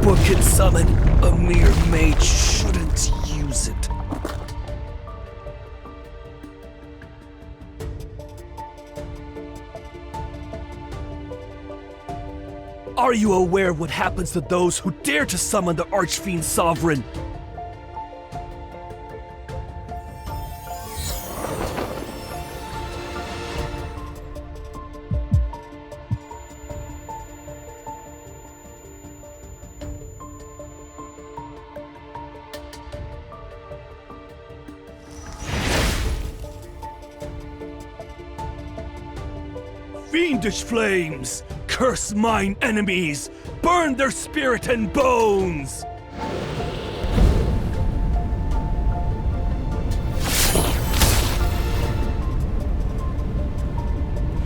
book can summon, a mere mage shouldn't use it. Are you aware of what happens to those who dare to summon the Archfiend Sovereign? Fiendish flames! Curse mine enemies! Burn their spirit and bones!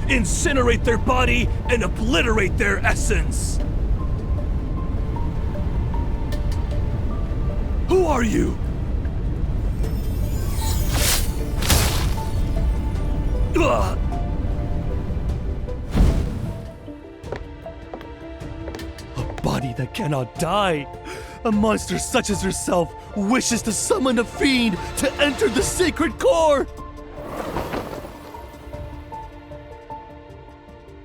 Incinerate their body and obliterate their essence! Who are you? Ugh! Body that cannot die. A monster such as yourself wishes to summon a fiend to enter the sacred core.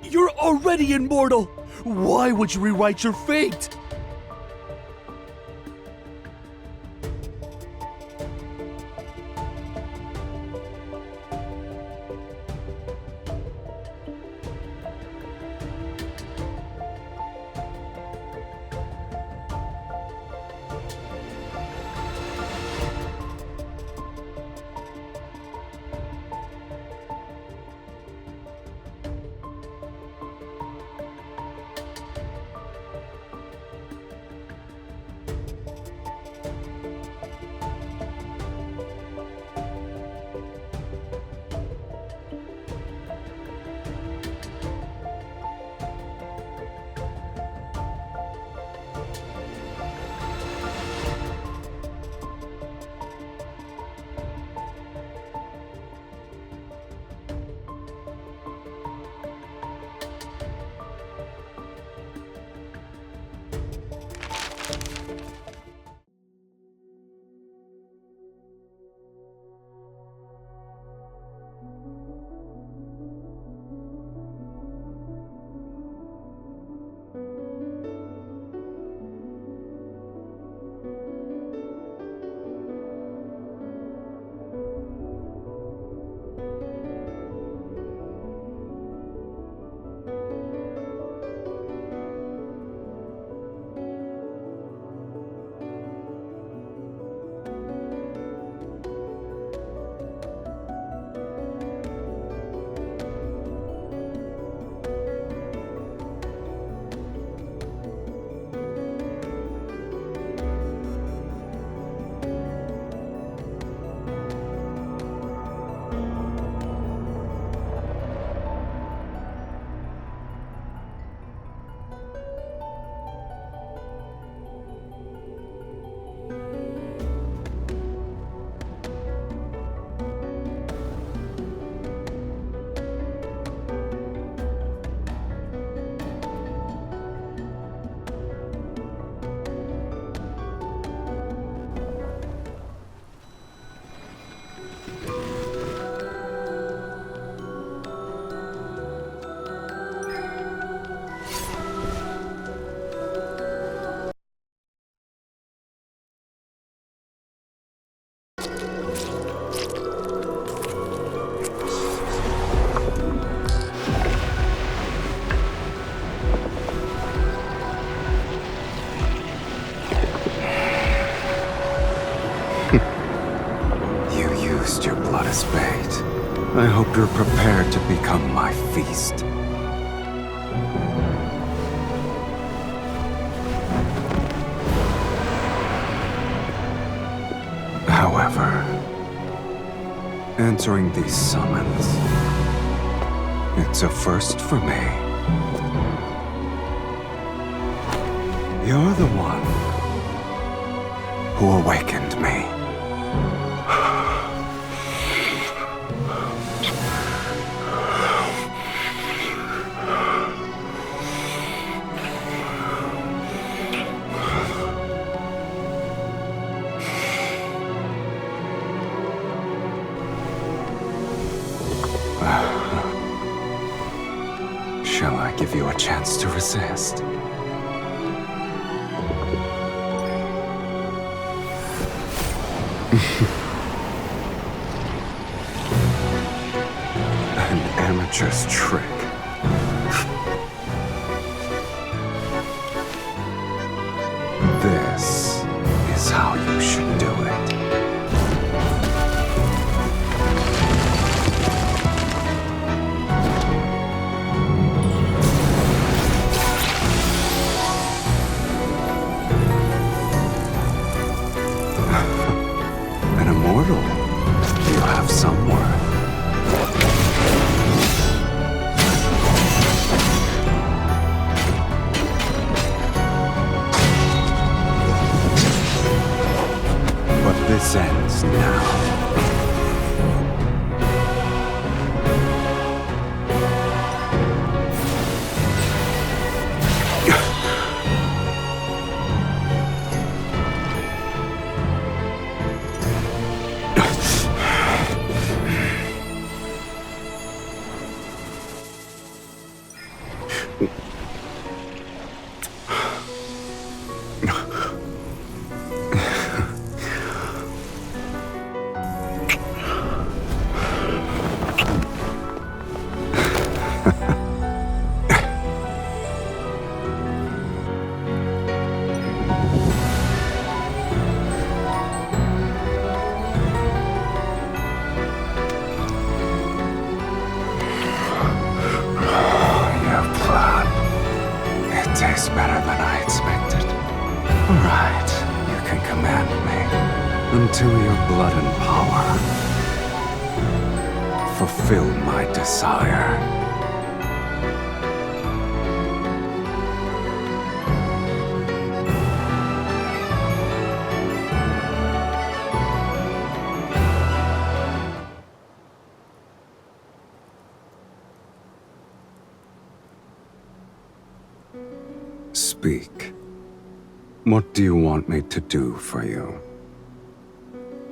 You're already immortal. Why would you rewrite your fate? As bait. I hope you're prepared to become my feast. However, answering these summons, it's a first for me. You're the one who awakened me. Shall I give you a chance to resist? An amateur's trick. This is how you should do it. An immortal. You have some worth. But this ends now. Tastes better than I expected. Right, you can command me until your blood and power fulfill my desire. Speak. What do you want me to do for you?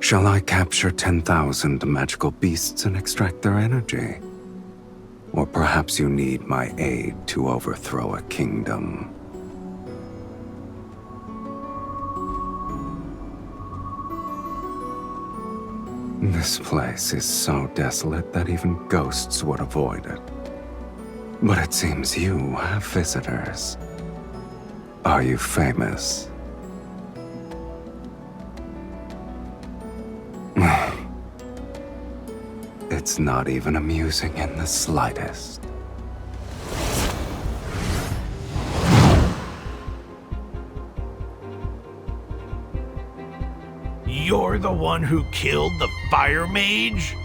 Shall I capture 10,000 magical beasts and extract their energy? Or perhaps you need my aid to overthrow a kingdom? This place is so desolate that even ghosts would avoid it. But it seems you have visitors. Are you famous? It's not even amusing in the slightest. You're the one who killed the fire mage?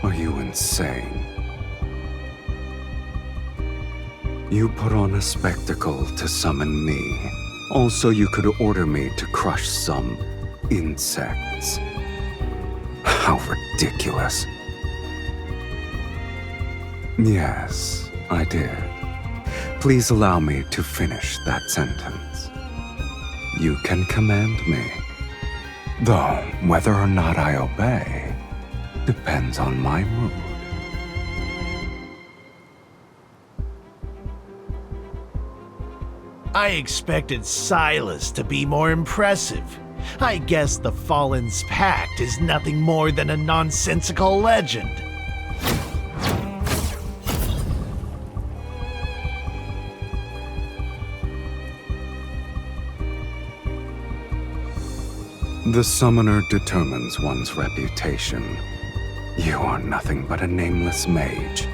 Are you insane? You put on a spectacle to summon me. Also, you could order me to crush some insects. How ridiculous. Yes, I did. Please allow me to finish that sentence. You can command me. Though, whether or not I obey depends on my mood. I expected Sylus to be more impressive. I guess the Fallen's Pact is nothing more than a nonsensical legend. The summoner determines one's reputation. You are nothing but a nameless mage.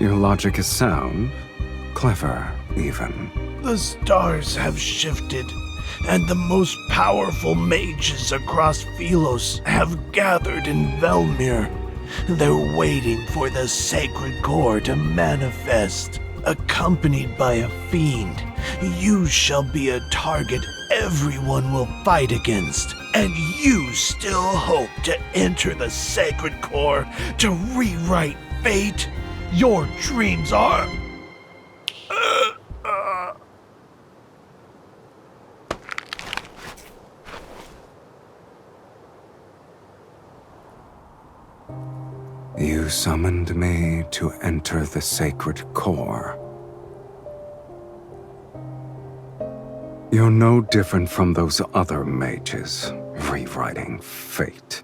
Your logic is sound, clever, even. The stars have shifted, and the most powerful mages across Philos have gathered in Velmir. They're waiting for the sacred core to manifest. Accompanied by a fiend, you shall be a target everyone will fight against. And you still hope to enter the sacred core to rewrite fate? Your dreams are... You summoned me to enter the sacred core. You're no different from those other mages, rewriting fate.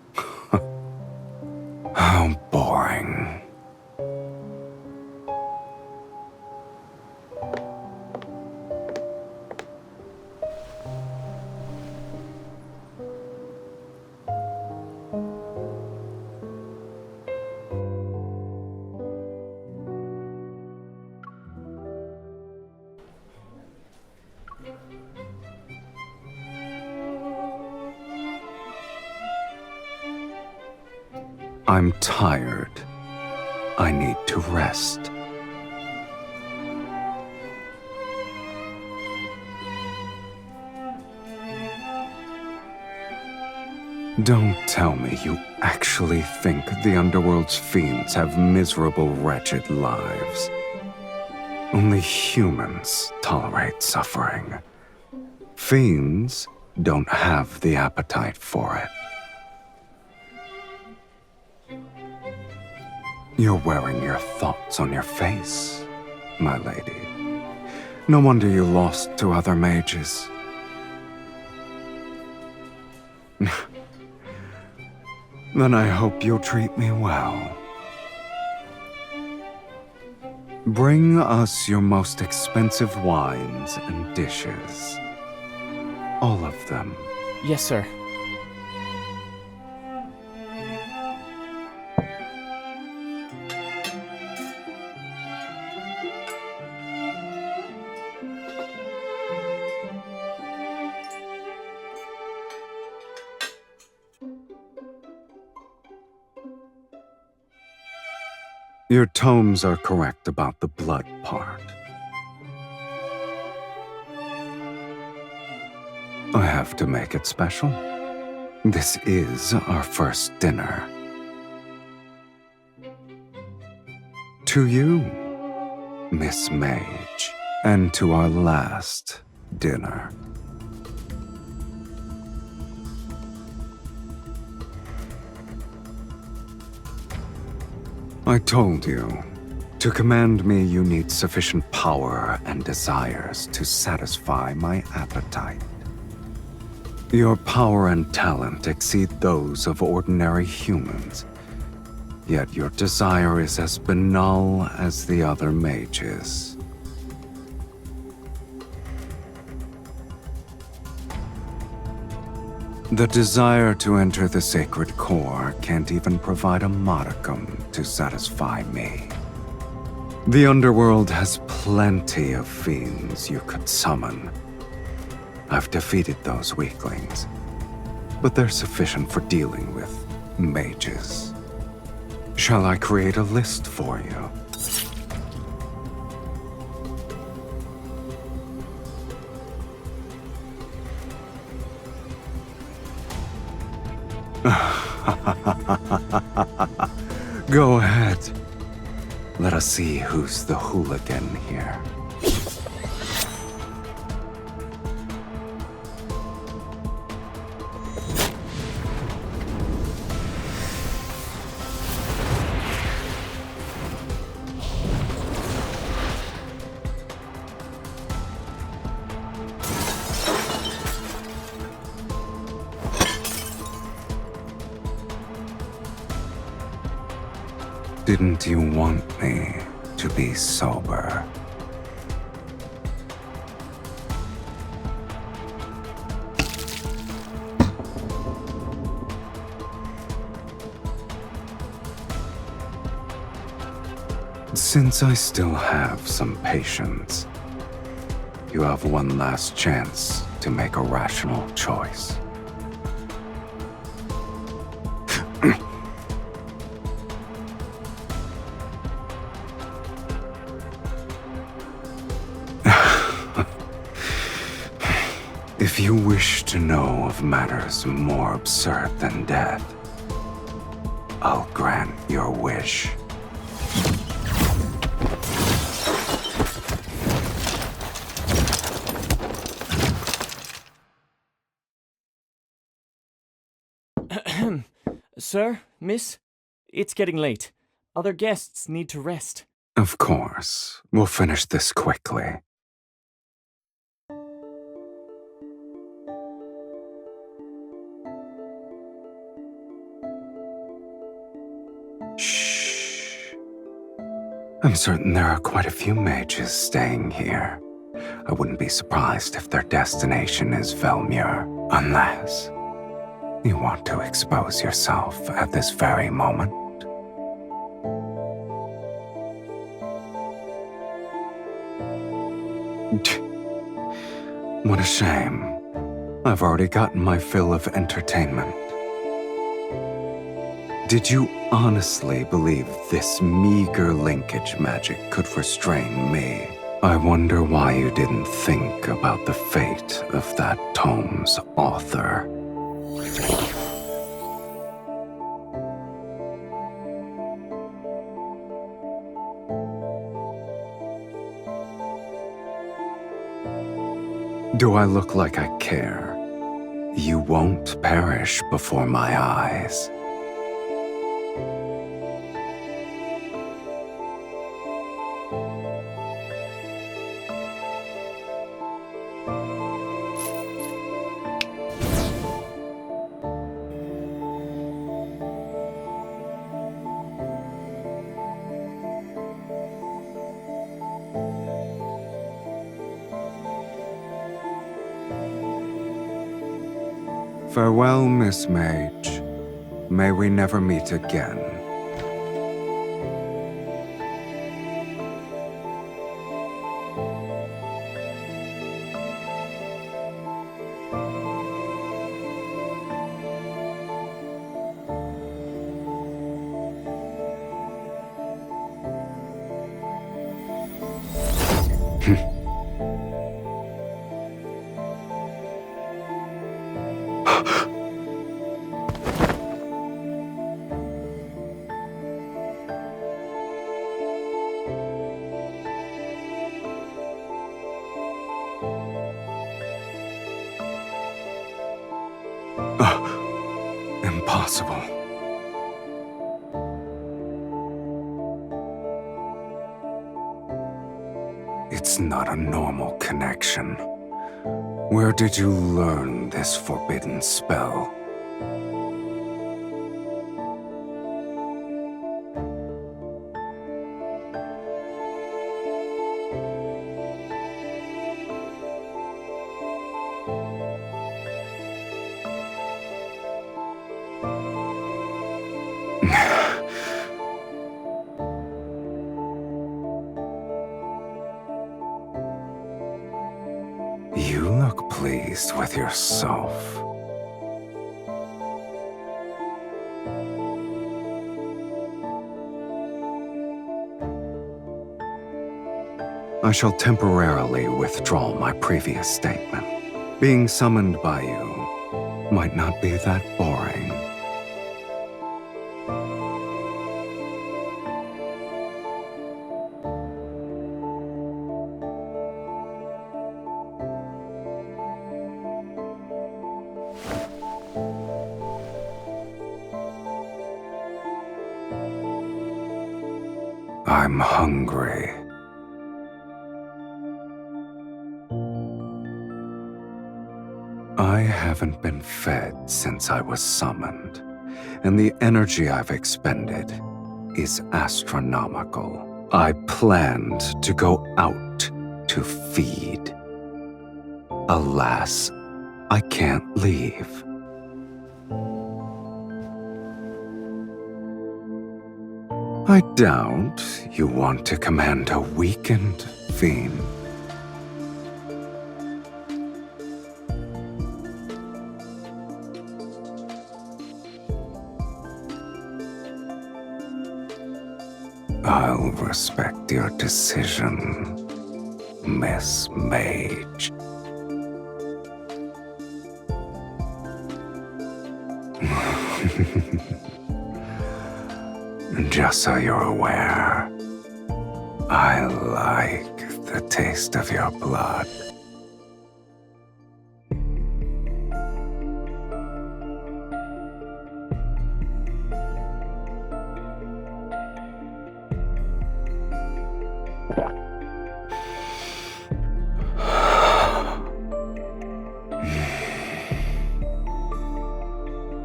How boring. I'm tired. I need to rest. Don't tell me you actually think the Underworld's fiends have miserable, wretched lives. Only humans tolerate suffering. Fiends don't have the appetite for it. You're wearing your thoughts on your face, my lady. No wonder you lost to other mages. Then I hope you'll treat me well. Bring us your most expensive wines and dishes. All of them. Yes, sir. Your tomes are correct about the blood part. I have to make it special. This is our first dinner. To you, Miss Mage, and to our last dinner. I told you, to command me you need sufficient power and desires to satisfy my appetite. Your power and talent exceed those of ordinary humans, yet your desire is as banal as the other mages. The desire to enter the sacred core can't even provide a modicum to satisfy me. The Underworld has plenty of fiends you could summon. I've defeated those weaklings, but they're sufficient for dealing with mages. Shall I create a list for you? Go ahead. Let us see who's the hooligan here. Didn't you want me to be sober? Since I still have some patience, you have one last chance to make a rational choice. If you wish to know of matters more absurd than death, I'll grant your wish. Sir, miss, it's getting late. Other guests need to rest. Of course, we'll finish this quickly. Shh. I'm certain there are quite a few mages staying here. I wouldn't be surprised if their destination is Velmure, unless you want to expose yourself at this very moment. What a shame. I've already gotten my fill of entertainment. Did you honestly believe this meager linkage magic could restrain me? I wonder why you didn't think about the fate of that tome's author. Do I look like I care? You won't perish before my eyes. Farewell, Miss Mage. May we never meet again. Impossible. It's not a normal connection. Where did you learn this forbidden spell? You look pleased with yourself. I shall temporarily withdraw my previous statement. Being summoned by you might not be that boring. I'm hungry. I haven't been fed since I was summoned, and the energy I've expended is astronomical. I planned to go out to feed. Alas, I can't leave. I doubt you want to command a weakened fiend. I'll respect your decision, Miss Mage. Just so you're aware, I like the taste of your blood.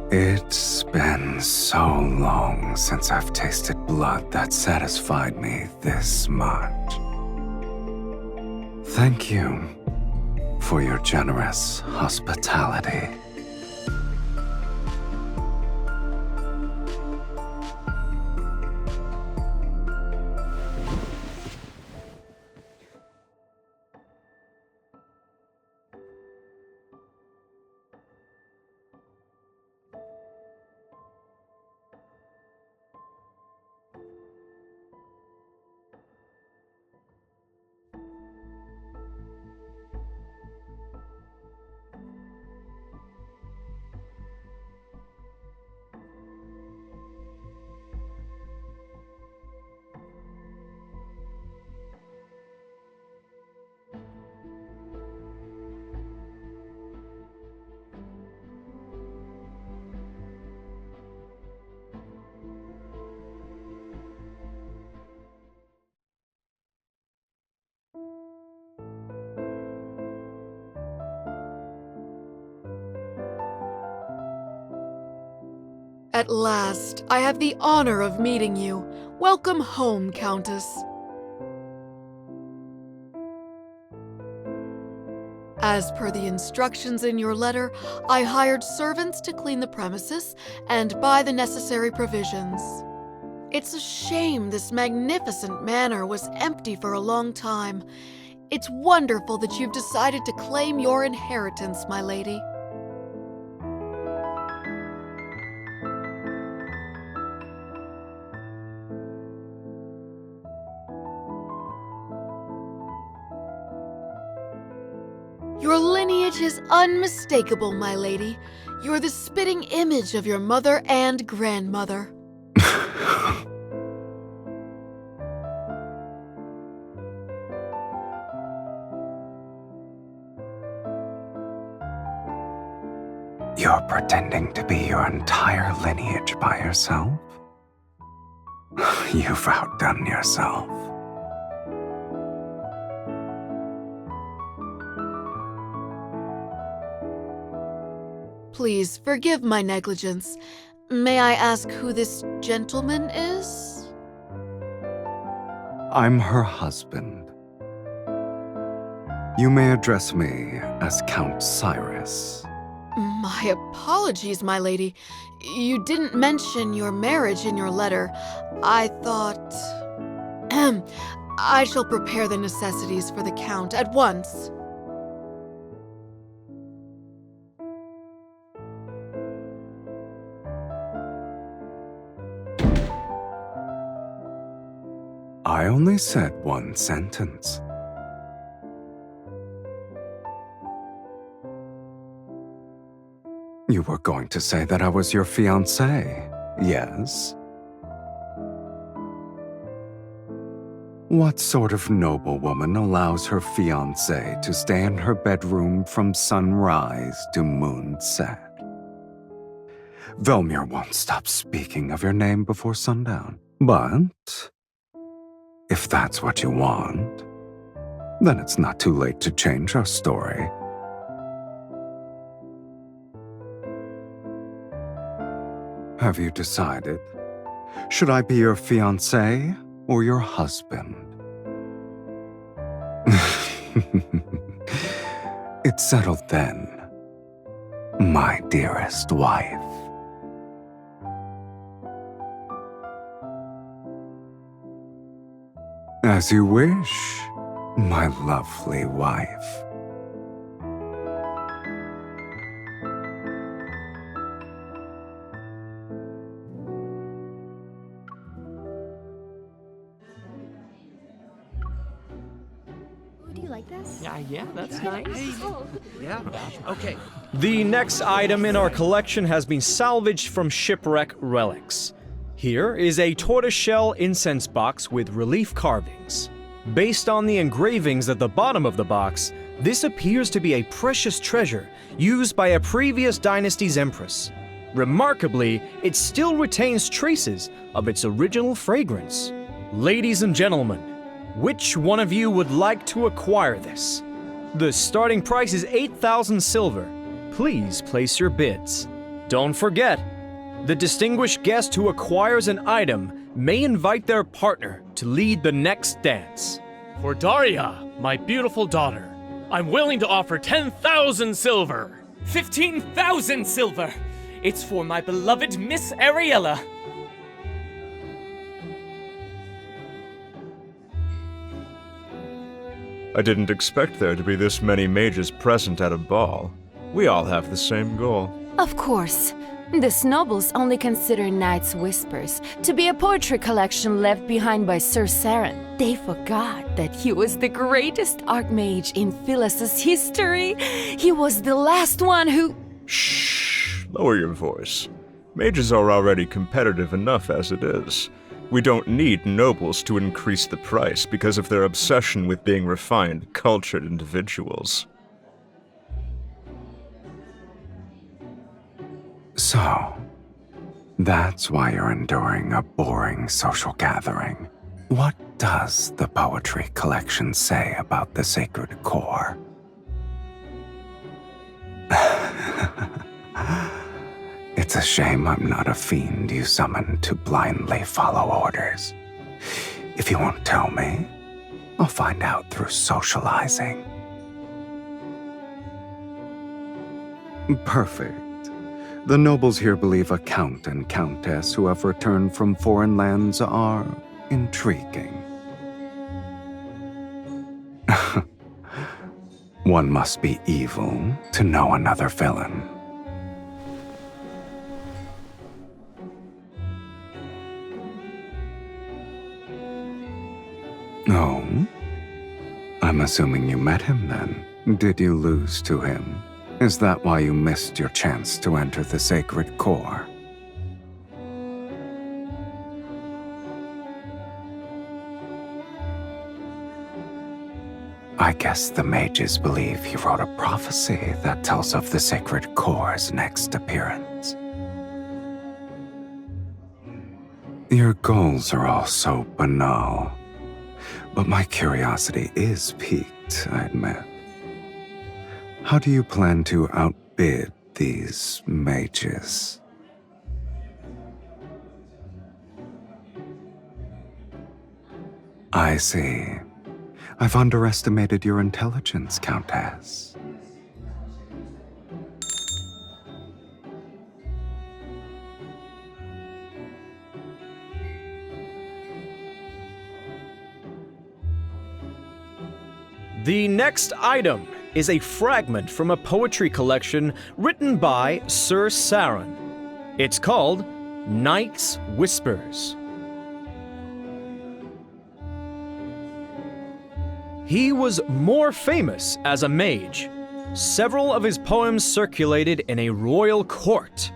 It's been so long since I've tasted blood that satisfied me this much. Thank you for your generous hospitality. At last, I have the honor of meeting you. Welcome home, Countess. As per the instructions in your letter, I hired servants to clean the premises and buy the necessary provisions. It's a shame this magnificent manor was empty for a long time. It's wonderful that you've decided to claim your inheritance, my lady. Your lineage is unmistakable, my lady. You're the spitting image of your mother and grandmother. You're pretending to be your entire lineage by yourself? You've outdone yourself. Please forgive my negligence. May I ask who this gentleman is? I'm her husband. You may address me as Count Cyrus. My apologies, my lady. You didn't mention your marriage in your letter. I thought... I shall prepare the necessities for the Count at once. I only said one sentence. You were going to say that I was your fiancé, yes? What sort of noblewoman allows her fiancé to stay in her bedroom from sunrise to moonset? Velmir won't stop speaking of your name before sundown. But if that's what you want, then it's not too late to change our story. Have you decided? Should I be your fiancé or your husband? It's settled then, my dearest wife. As you wish, my lovely wife. Do you like this? Yeah, that's nice. Yeah? Okay. The next item in our collection has been salvaged from shipwreck relics. Here is a tortoiseshell incense box with relief carvings. Based on the engravings at the bottom of the box, this appears to be a precious treasure used by a previous dynasty's empress. Remarkably, it still retains traces of its original fragrance. Ladies and gentlemen, which one of you would like to acquire this? The starting price is 8,000 silver. Please place your bids. Don't forget, the distinguished guest who acquires an item may invite their partner to lead the next dance. For Daria, my beautiful daughter, I'm willing to offer 10,000 silver. 15,000 silver! It's for my beloved Miss Ariella. I didn't expect there to be this many mages present at a ball. We all have the same goal. Of course. These nobles only consider Knight's Whispers to be a poetry collection left behind by Sir Saren. They forgot that he was the greatest archmage in Philus's history. He was the last one who... Shh! Lower your voice. Mages are already competitive enough as it is. We don't need nobles to increase the price because of their obsession with being refined, cultured individuals. So, that's why you're enduring a boring social gathering. What does the poetry collection say about the sacred core? It's a shame I'm not a fiend you summon to blindly follow orders. If you won't tell me, I'll find out through socializing. Perfect. The nobles here believe a count and countess who have returned from foreign lands are intriguing. One must be evil to know another villain. Oh? I'm assuming you met him then. Did you lose to him? Is that why you missed your chance to enter the sacred core? I guess the mages believe he wrote a prophecy that tells of the sacred core's next appearance. Your goals are all so banal, but my curiosity is piqued, I admit. How do you plan to outbid these mages? I see. I've underestimated your intelligence, Countess. The next item is a fragment from a poetry collection written by Sir Saren. It's called Knight's Whispers. He was more famous as a mage. Several of his poems circulated in a royal court.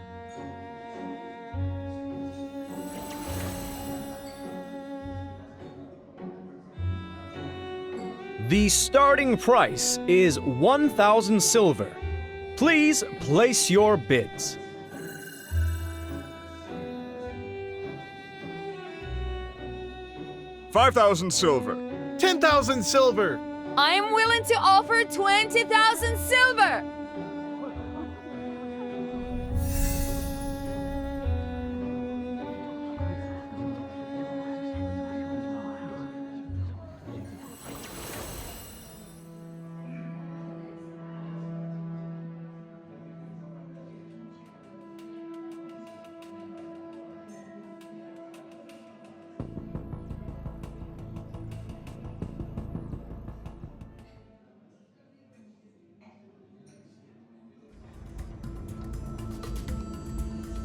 The starting price is 1,000 silver. Please place your bids. $5,000 silver. 10,000 silver. I am willing to offer 20,000 silver.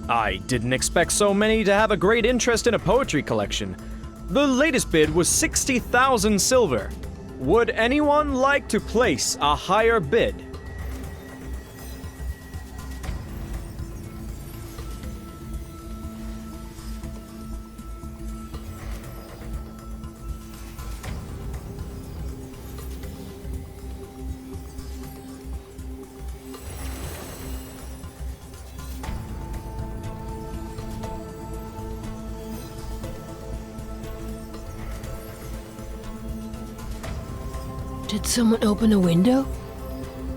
I didn't expect so many to have a great interest in a poetry collection. The latest bid was 60,000 silver. Would anyone like to place a higher bid? Did someone open a window?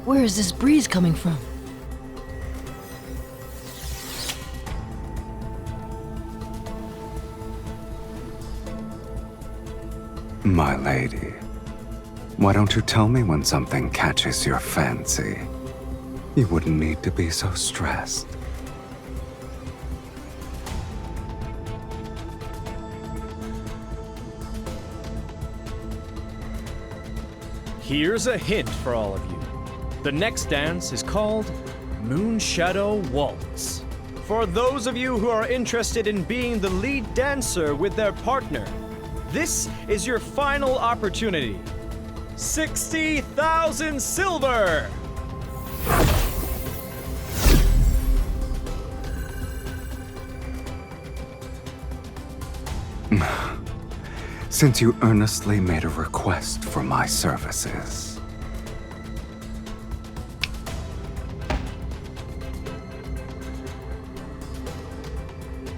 Where is this breeze coming from? My lady, why don't you tell me when something catches your fancy? You wouldn't need to be so stressed. Here's a hint for all of you. The next dance is called Moonshadow Waltz. For those of you who are interested in being the lead dancer with their partner, this is your final opportunity. 60,000 silver! Since you earnestly made a request for my services.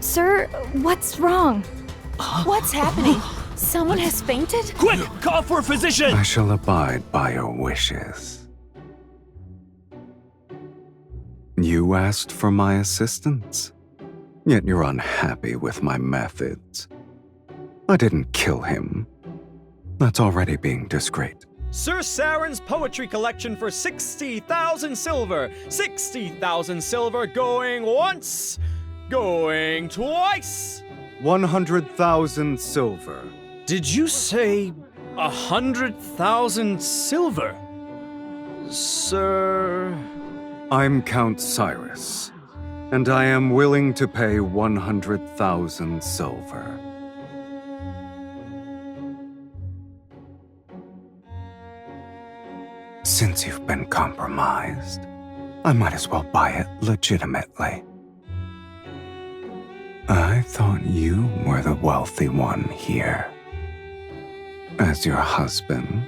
Sir, what's wrong? What's happening? Someone has fainted? Quick! Call for a physician! I shall abide by your wishes. You asked for my assistance, yet you're unhappy with my methods. I didn't kill him. That's already being discreet. Sir Saren's poetry collection for 60,000 silver. 60,000 silver going once, going twice. 100,000 silver. Did you say 100,000 silver? Sir... I'm Count Cyrus, and I am willing to pay 100,000 silver. Since you've been compromised, I might as well buy it legitimately. I thought you were the wealthy one here. As your husband,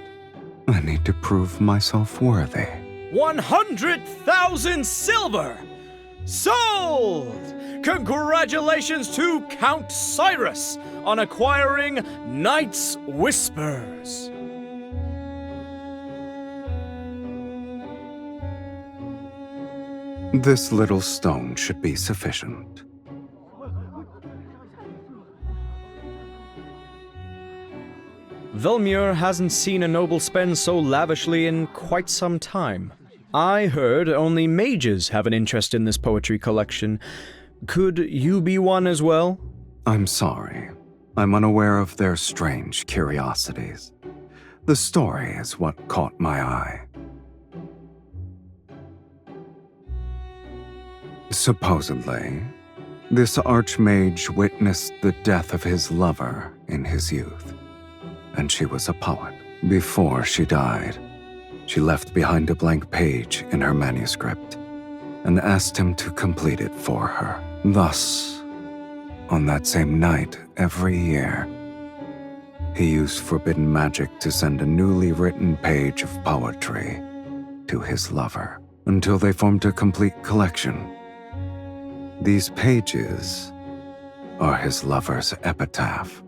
I need to prove myself worthy. 100,000 silver! Sold! Congratulations to Count Cyrus on acquiring Night's Whispers. This little stone should be sufficient. Velmur hasn't seen a noble spend so lavishly in quite some time. I heard only mages have an interest in this poetry collection. Could you be one as well? I'm sorry. I'm unaware of their strange curiosities. The story is what caught my eye. Supposedly, this archmage witnessed the death of his lover in his youth, and she was a poet. Before she died, she left behind a blank page in her manuscript and asked him to complete it for her. Thus, on that same night every year, he used forbidden magic to send a newly written page of poetry to his lover until they formed a complete collection. These pages are his lover's epitaph.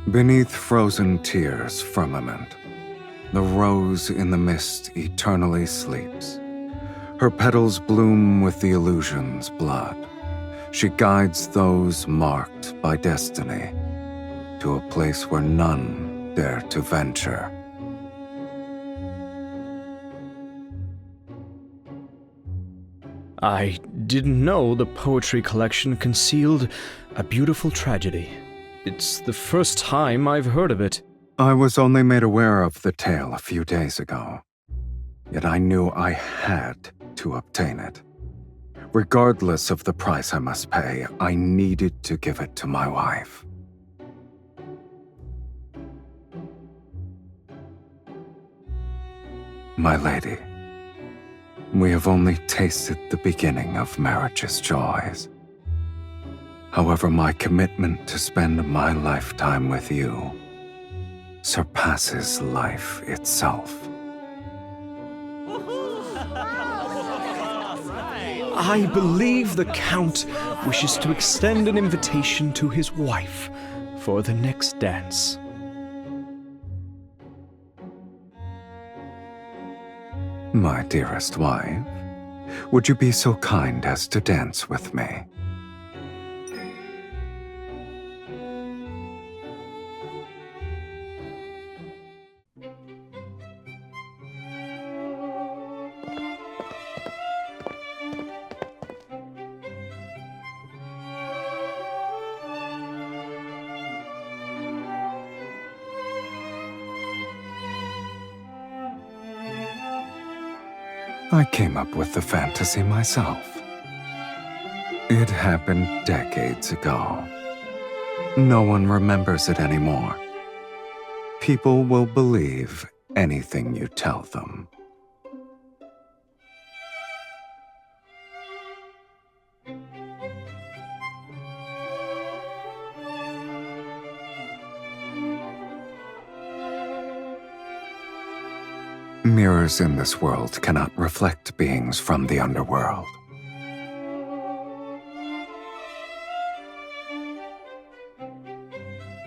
Beneath frozen tears' firmament, the rose in the mist eternally sleeps. Her petals bloom with the illusion's blood. She guides those marked by destiny to a place where none dare to venture. I didn't know the poetry collection concealed a beautiful tragedy. It's the first time I've heard of it. I was only made aware of the tale a few days ago, yet I knew I had to obtain it. Regardless of the price I must pay, I needed to give it to my wife. My lady, we have only tasted the beginning of marriage's joys. However, my commitment to spend my lifetime with you surpasses life itself. I believe the Count wishes to extend an invitation to his wife for the next dance. My dearest wife, would you be so kind as to dance with me? I came up with the fantasy myself. It happened decades ago. No one remembers it anymore. People will believe anything you tell them. Mirrors in this world cannot reflect beings from the underworld.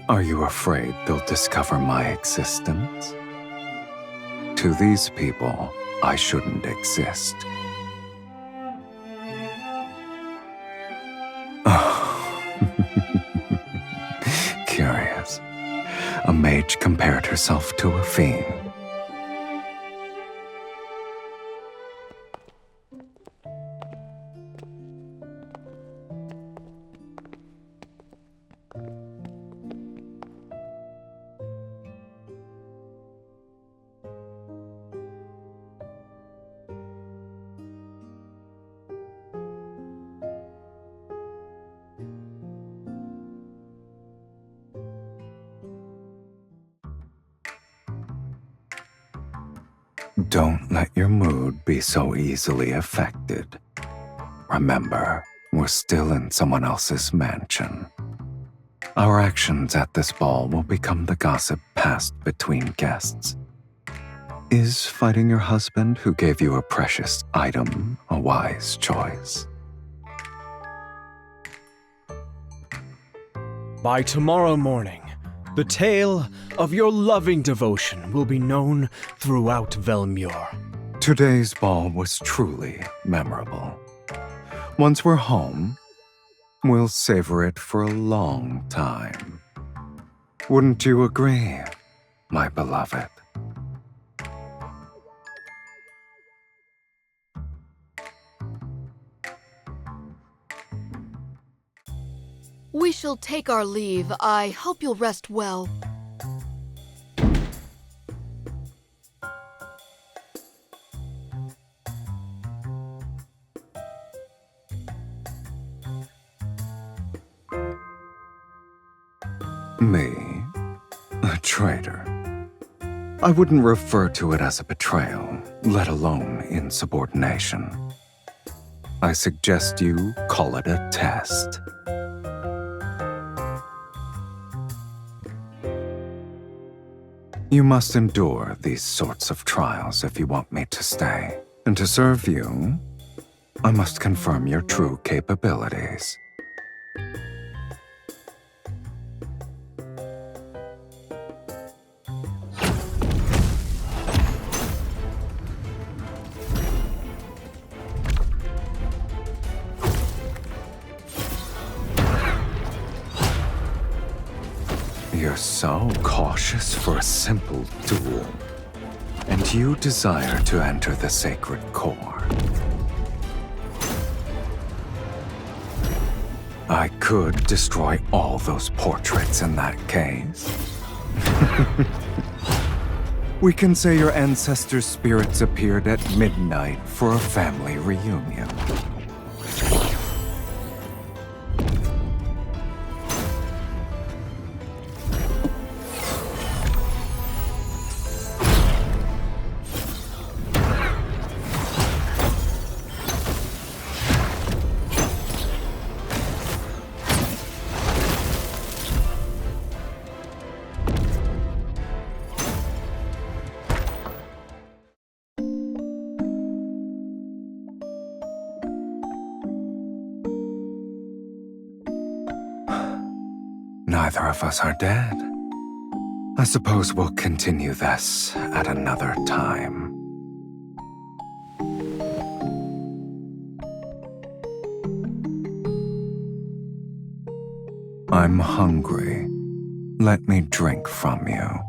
Are you afraid they'll discover my existence? To these people, I shouldn't exist. Oh. Curious. A mage compared herself to a fiend. Don't let your mood be so easily affected. Remember, we're still in someone else's mansion. Our actions at this ball will become the gossip passed between guests. Is fighting your husband who gave you a precious item a wise choice? By tomorrow morning, the tale of your loving devotion will be known throughout Velmure. Today's ball was truly memorable. Once we're home, we'll savor it for a long time. Wouldn't you agree, my beloved? We shall take our leave. I hope you'll rest well. Me? A traitor? I wouldn't refer to it as a betrayal, let alone insubordination. I suggest you call it a test. You must endure these sorts of trials if you want me to stay. And to serve you, I must confirm your true capabilities. You're so cautious for a simple duel, and you desire to enter the sacred core. I could destroy all those portraits in that case, We can say your ancestors' spirits appeared at midnight for a family reunion. Neither of us are dead. I suppose we'll continue this at another time. I'm hungry. Let me drink from you.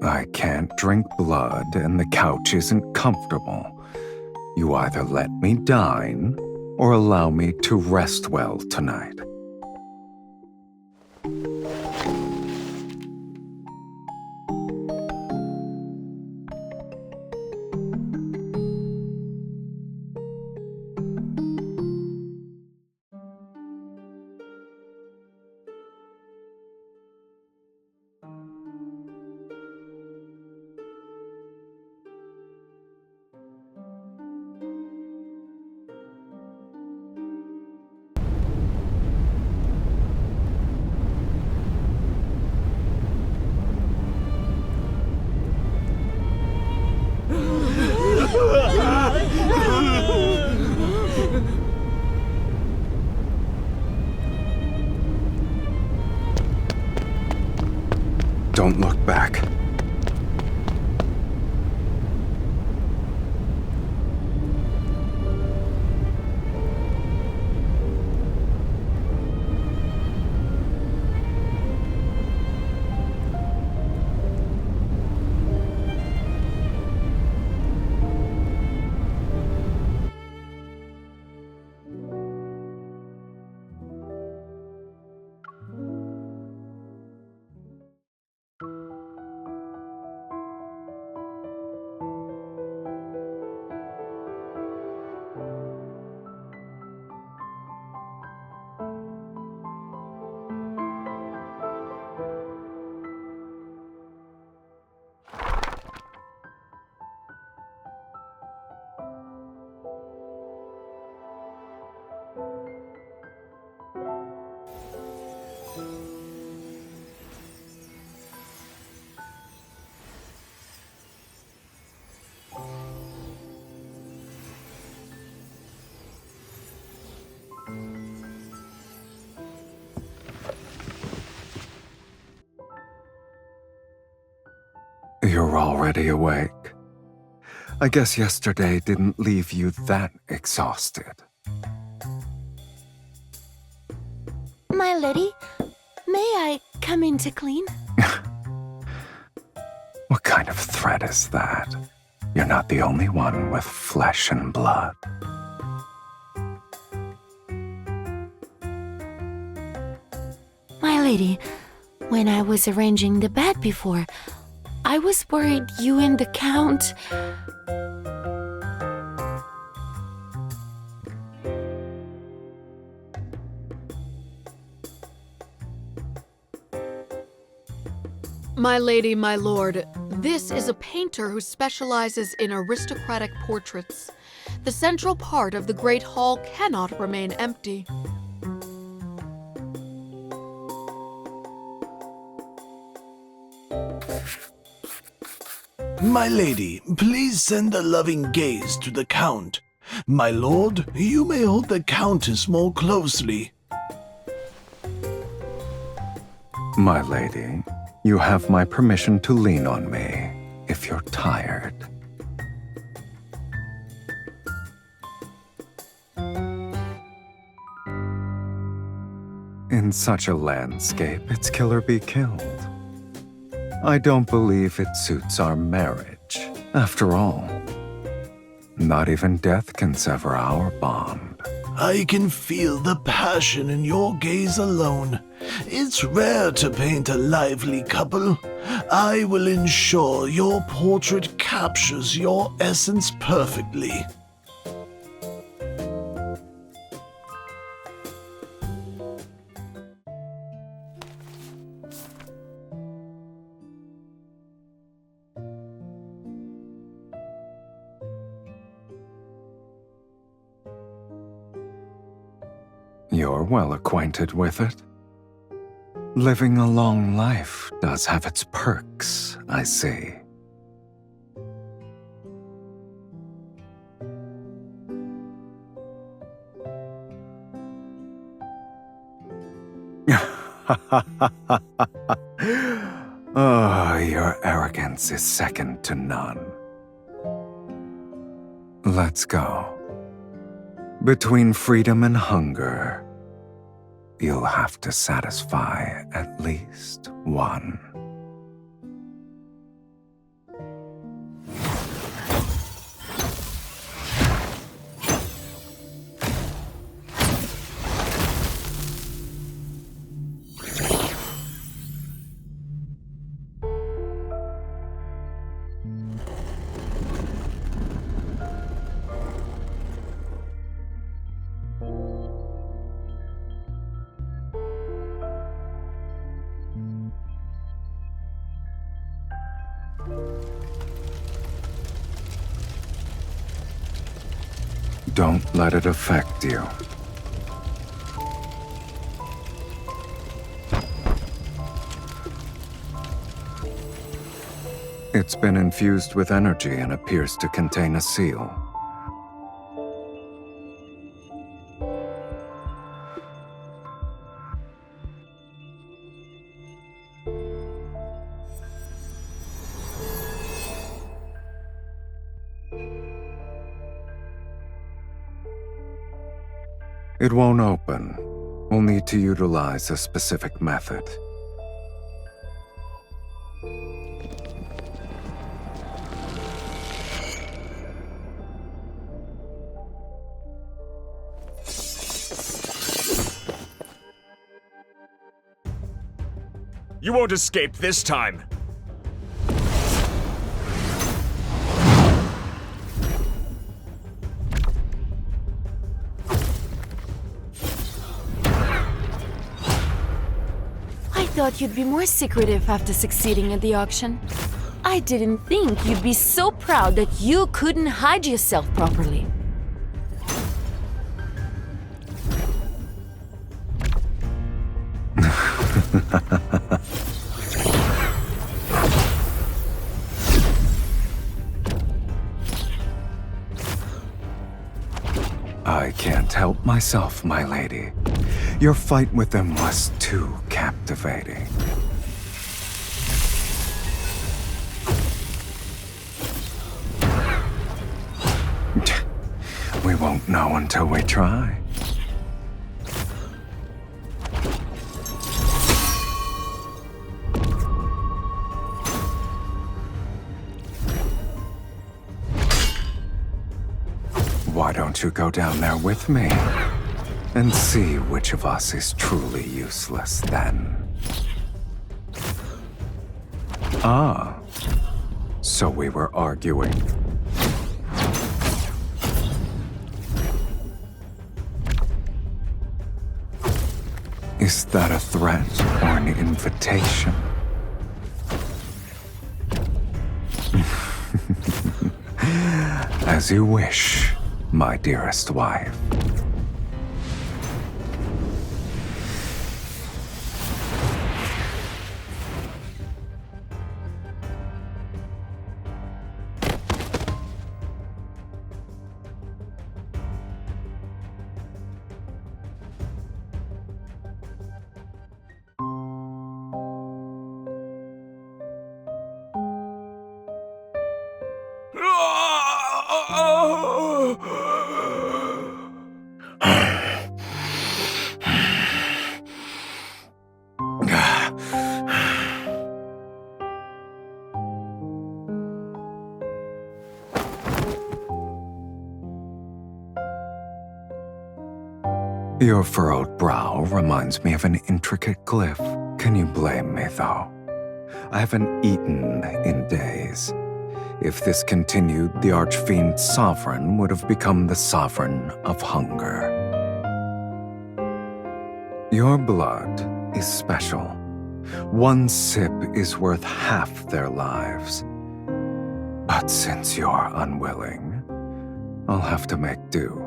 I can't drink blood and the couch isn't comfortable. You either let me dine or allow me to rest well tonight. Don't look back. You're already awake. I guess yesterday didn't leave you that exhausted. My lady, may I come in to clean? What kind of threat is that? You're not the only one with flesh and blood. My lady, when I was arranging the bed before, I was worried you and the Count... My lady, my lord, this is a painter who specializes in aristocratic portraits. The central part of the Great Hall cannot remain empty. My lady, please send a loving gaze to the Count. My lord, you may hold the Countess more closely. My lady, you have my permission to lean on me if you're tired. In such a landscape, it's kill or be killed. I don't believe it suits our marriage. After all, not even death can sever our bond. I can feel the passion in your gaze alone. It's rare to paint a lively couple. I will ensure your portrait captures your essence perfectly. You're well acquainted with it. Living a long life does have its perks, I see. Oh, your arrogance is second to none. Let's go. Between freedom and hunger, you'll have to satisfy at least one. Don't let it affect you. It's been infused with energy and appears to contain a seal. It won't open. We'll need to utilize a specific method. You won't escape this time! I thought you'd be more secretive after succeeding at the auction. I didn't think you'd be so proud that you couldn't hide yourself properly. I can't help myself, my lady. Your fight with them was too captivating. We won't know until we try. Why don't you go down there with me and see which of us is truly useless then? Ah, so we were arguing. Is that a threat or an invitation? As you wish, my dearest wife. Your furrowed brow reminds me of an intricate glyph. Can you blame me, though? I haven't eaten in days. If this continued, the Archfiend Sovereign would have become the Sovereign of Hunger. Your blood is special. One sip is worth half their lives. But since you're unwilling, I'll have to make do.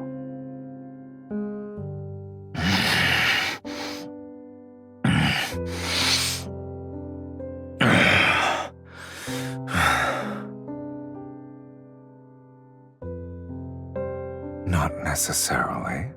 Not necessarily.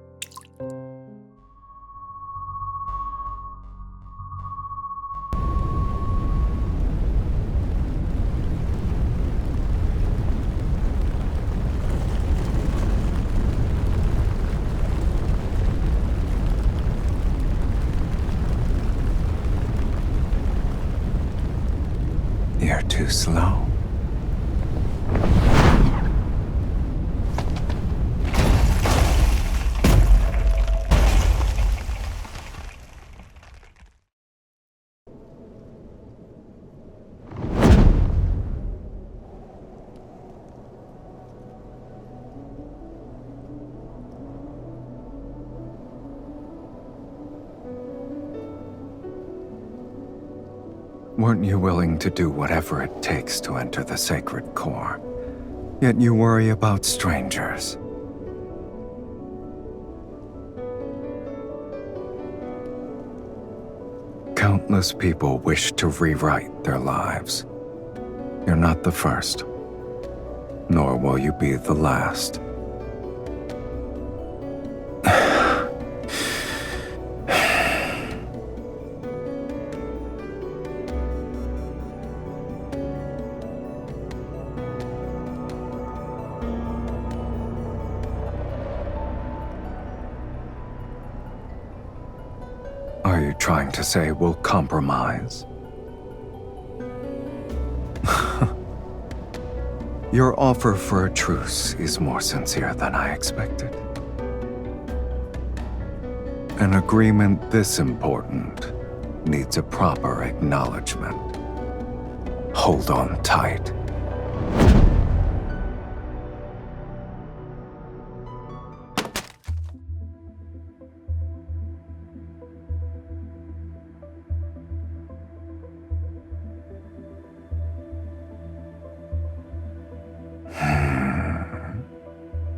You're too slow. Weren't you willing to do whatever it takes to enter the sacred core? Yet you worry about strangers. Countless people wish to rewrite their lives. You're not the first, nor will you be the last. Are you trying to say we'll compromise? Your offer for a truce is more sincere than I expected. An agreement this important needs a proper acknowledgement. Hold on tight.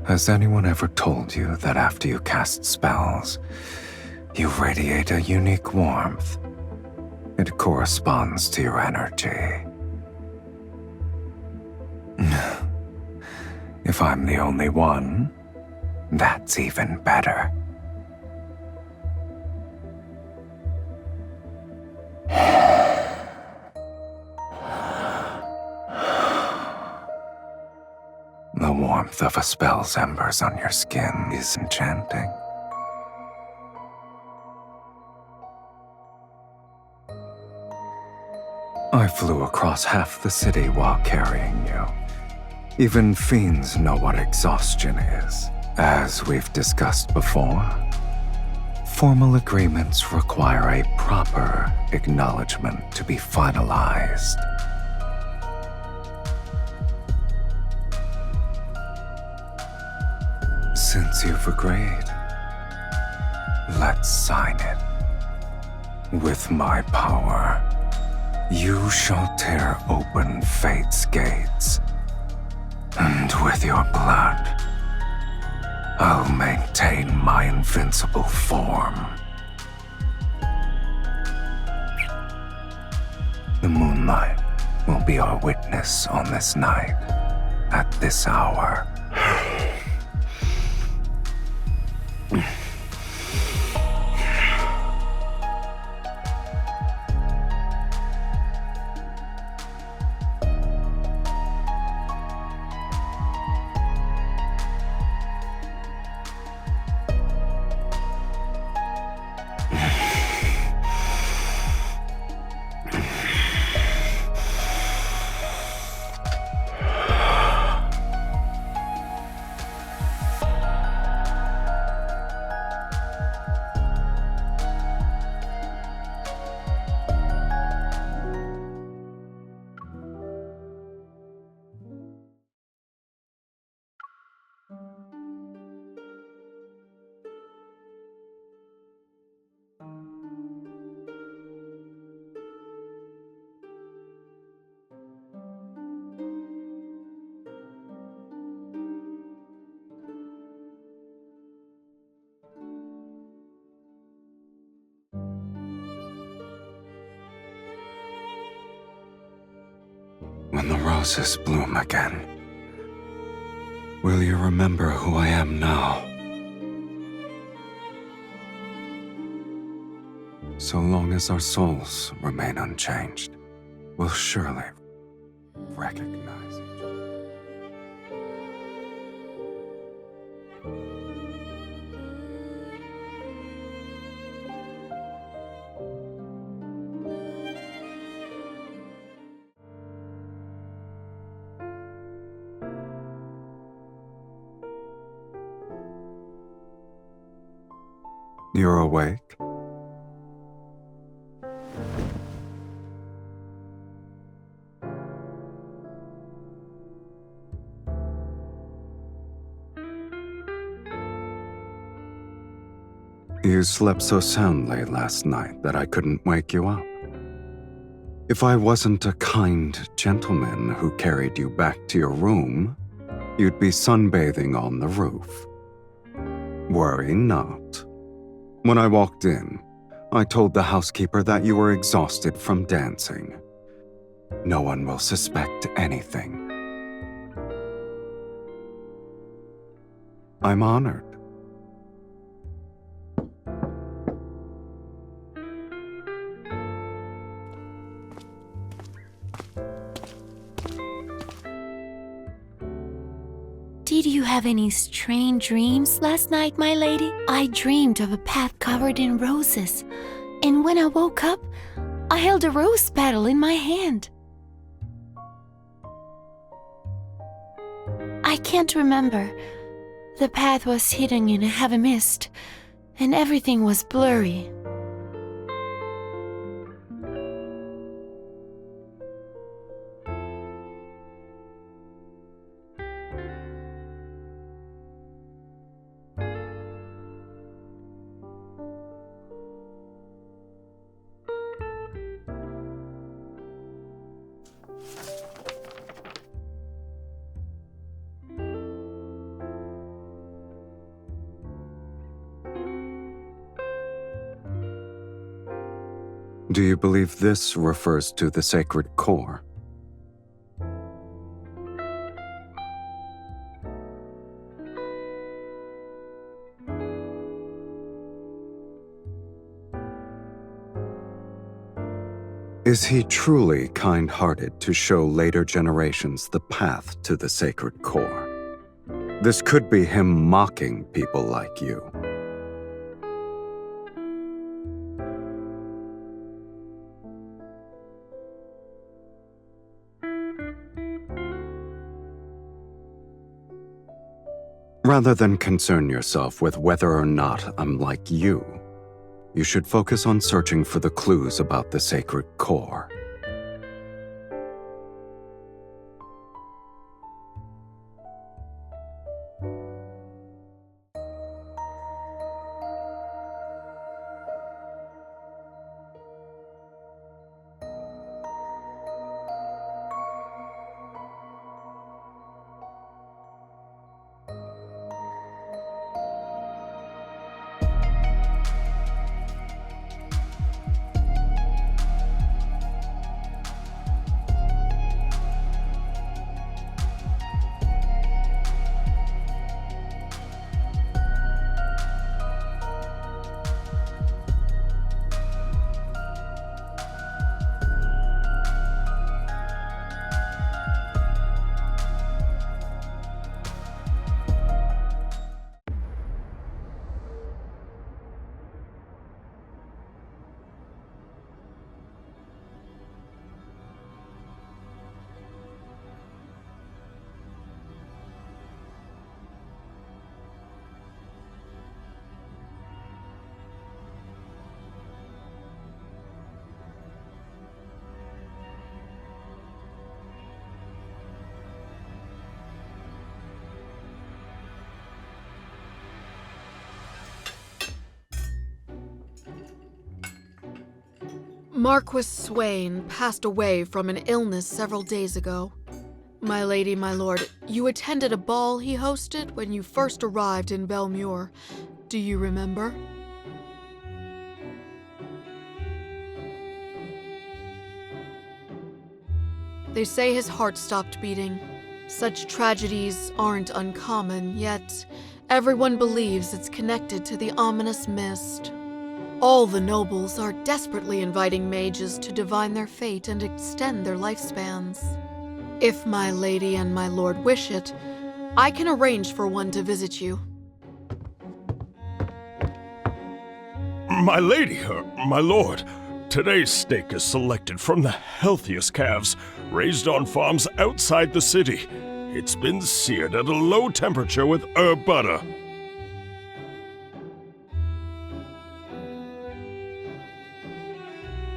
Has anyone ever told you that after you cast spells, you radiate a unique warmth? It corresponds to your energy. If I'm the only one, that's even better. The warmth of a spell's embers on your skin is enchanting. I flew across half the city while carrying you. Even fiends know what exhaustion is. As we've discussed before, formal agreements require a proper acknowledgement to be finalized. Since you've agreed, let's sign it. With my power, you shall tear open fate's gates, and with your blood, I'll maintain my invincible form. The moonlight will be our witness on this night, at this hour. roses bloom again, will you remember who I am now? So long as our souls remain unchanged, we'll surely recognize each other. You're awake? You slept so soundly last night that I couldn't wake you up. If I wasn't a kind gentleman who carried you back to your room, you'd be sunbathing on the roof. Worry not. When I walked in, I told the housekeeper that you were exhausted from dancing. No one will suspect anything. I'm honored. Did you have any strange dreams last night, my lady? I dreamed of a path covered in roses, and when I woke up, I held a rose petal in my hand. I can't remember. The path was hidden in a heavy mist, and everything was blurry. Do you believe this refers to the sacred core? Is he truly kind-hearted to show later generations the path to the sacred core? This could be him mocking people like you. Rather than concern yourself with whether or not I'm like you, you should focus on searching for the clues about the sacred core. Marquis Swain passed away from an illness several days ago. My lady, my lord, you attended a ball he hosted when you first arrived in Belmure. Do you remember? They say his heart stopped beating. Such tragedies aren't uncommon, yet everyone believes it's connected to the ominous mist. All the nobles are desperately inviting mages to divine their fate and extend their lifespans. If my lady and my lord wish it, I can arrange for one to visit you. My lady, my lord, today's steak is selected from the healthiest calves raised on farms outside the city. It's been seared at a low temperature with herb butter.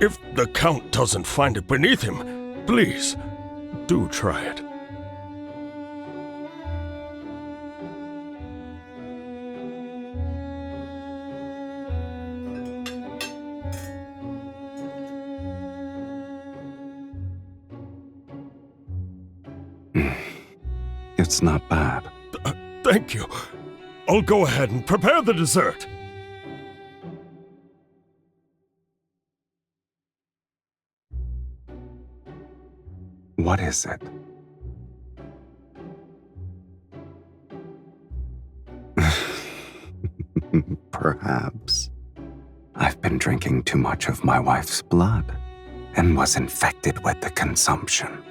If the Count doesn't find it beneath him, please, do try it. It's not bad. Thank you. I'll go ahead and prepare the dessert. What is it? Perhaps. I've been drinking too much of my wife's blood and was infected with the consumption.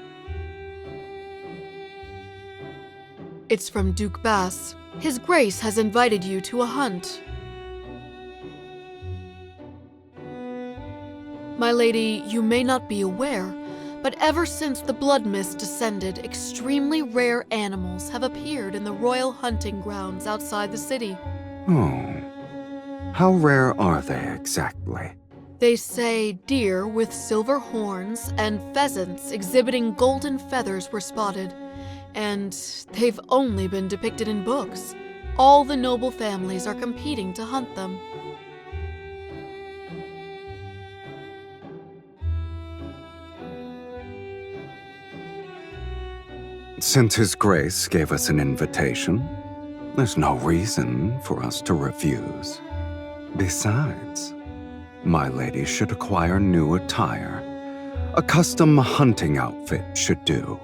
It's from Duke Bass. His Grace has invited you to a hunt. My lady, you may not be aware, but ever since the blood mist descended, extremely rare animals have appeared in the royal hunting grounds outside the city. Oh. How rare are they exactly? They say deer with silver horns and pheasants exhibiting golden feathers were spotted, and they've only been depicted in books. All the noble families are competing to hunt them. Since His Grace gave us an invitation, there's no reason for us to refuse. Besides, my lady should acquire new attire. A custom hunting outfit should do.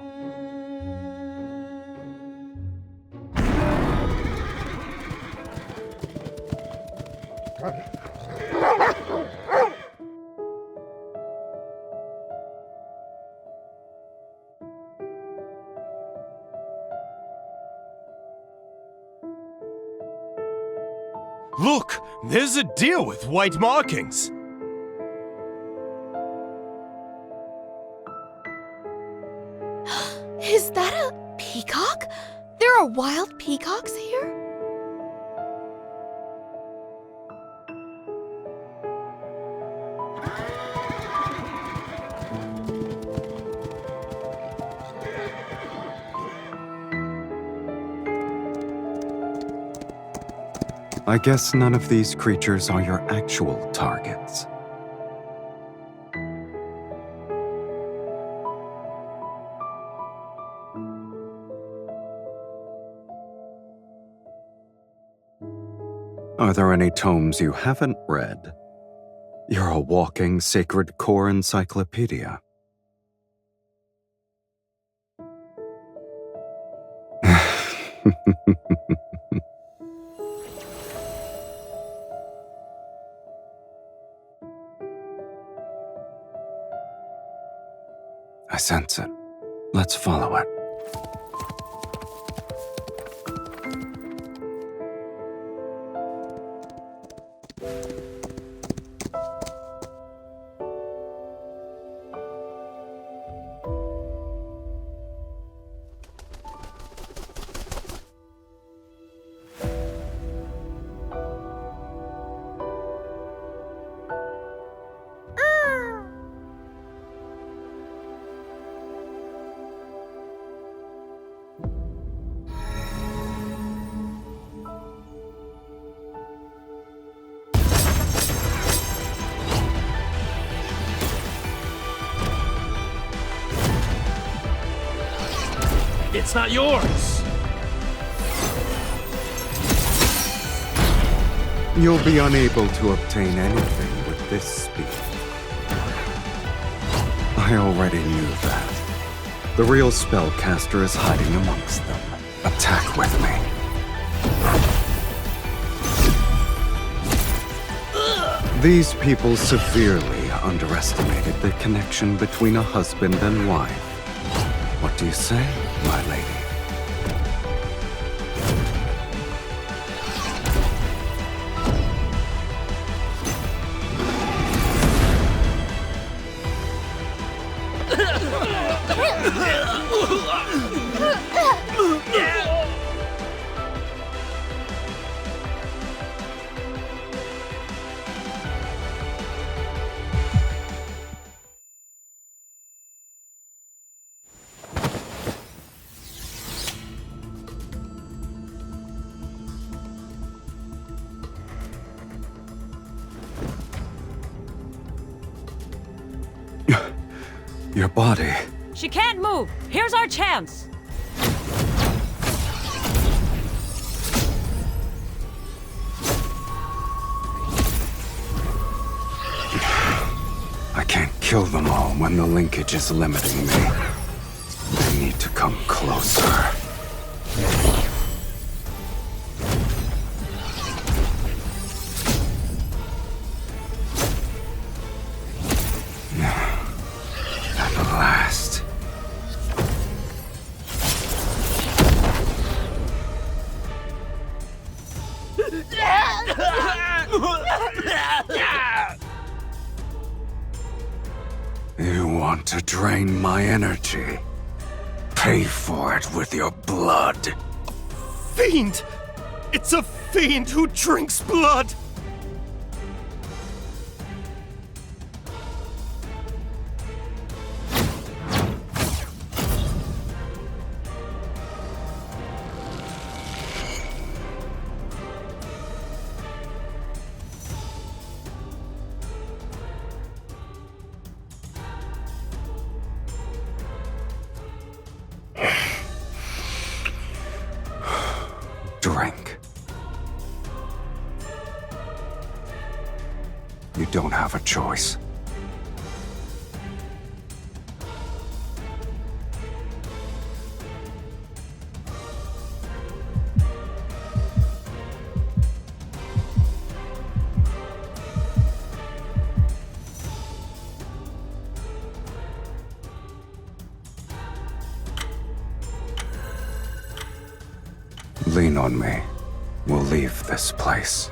Look, there's a deer with white markings. Is that a peacock? There are wild peacocks here? I guess none of these creatures are your actual targets. Are there any tomes you haven't read? You're a walking sacred core encyclopedia. I sense it. Let's follow it. It's not yours! You'll be unable to obtain anything with this speed. I already knew that. The real spellcaster is hiding amongst them. Attack with me. These people severely underestimated the connection between a husband and wife. What do you say, my lady? Your body. She can't move. Here's our chance. I can't kill them all when the linkage is limiting me. They need to come closer. At last. You want to drain my energy? Pay for it with your blood. Fiend! It's a fiend who drinks blood! Drink. You don't have a choice. Lean on me. We'll leave this place.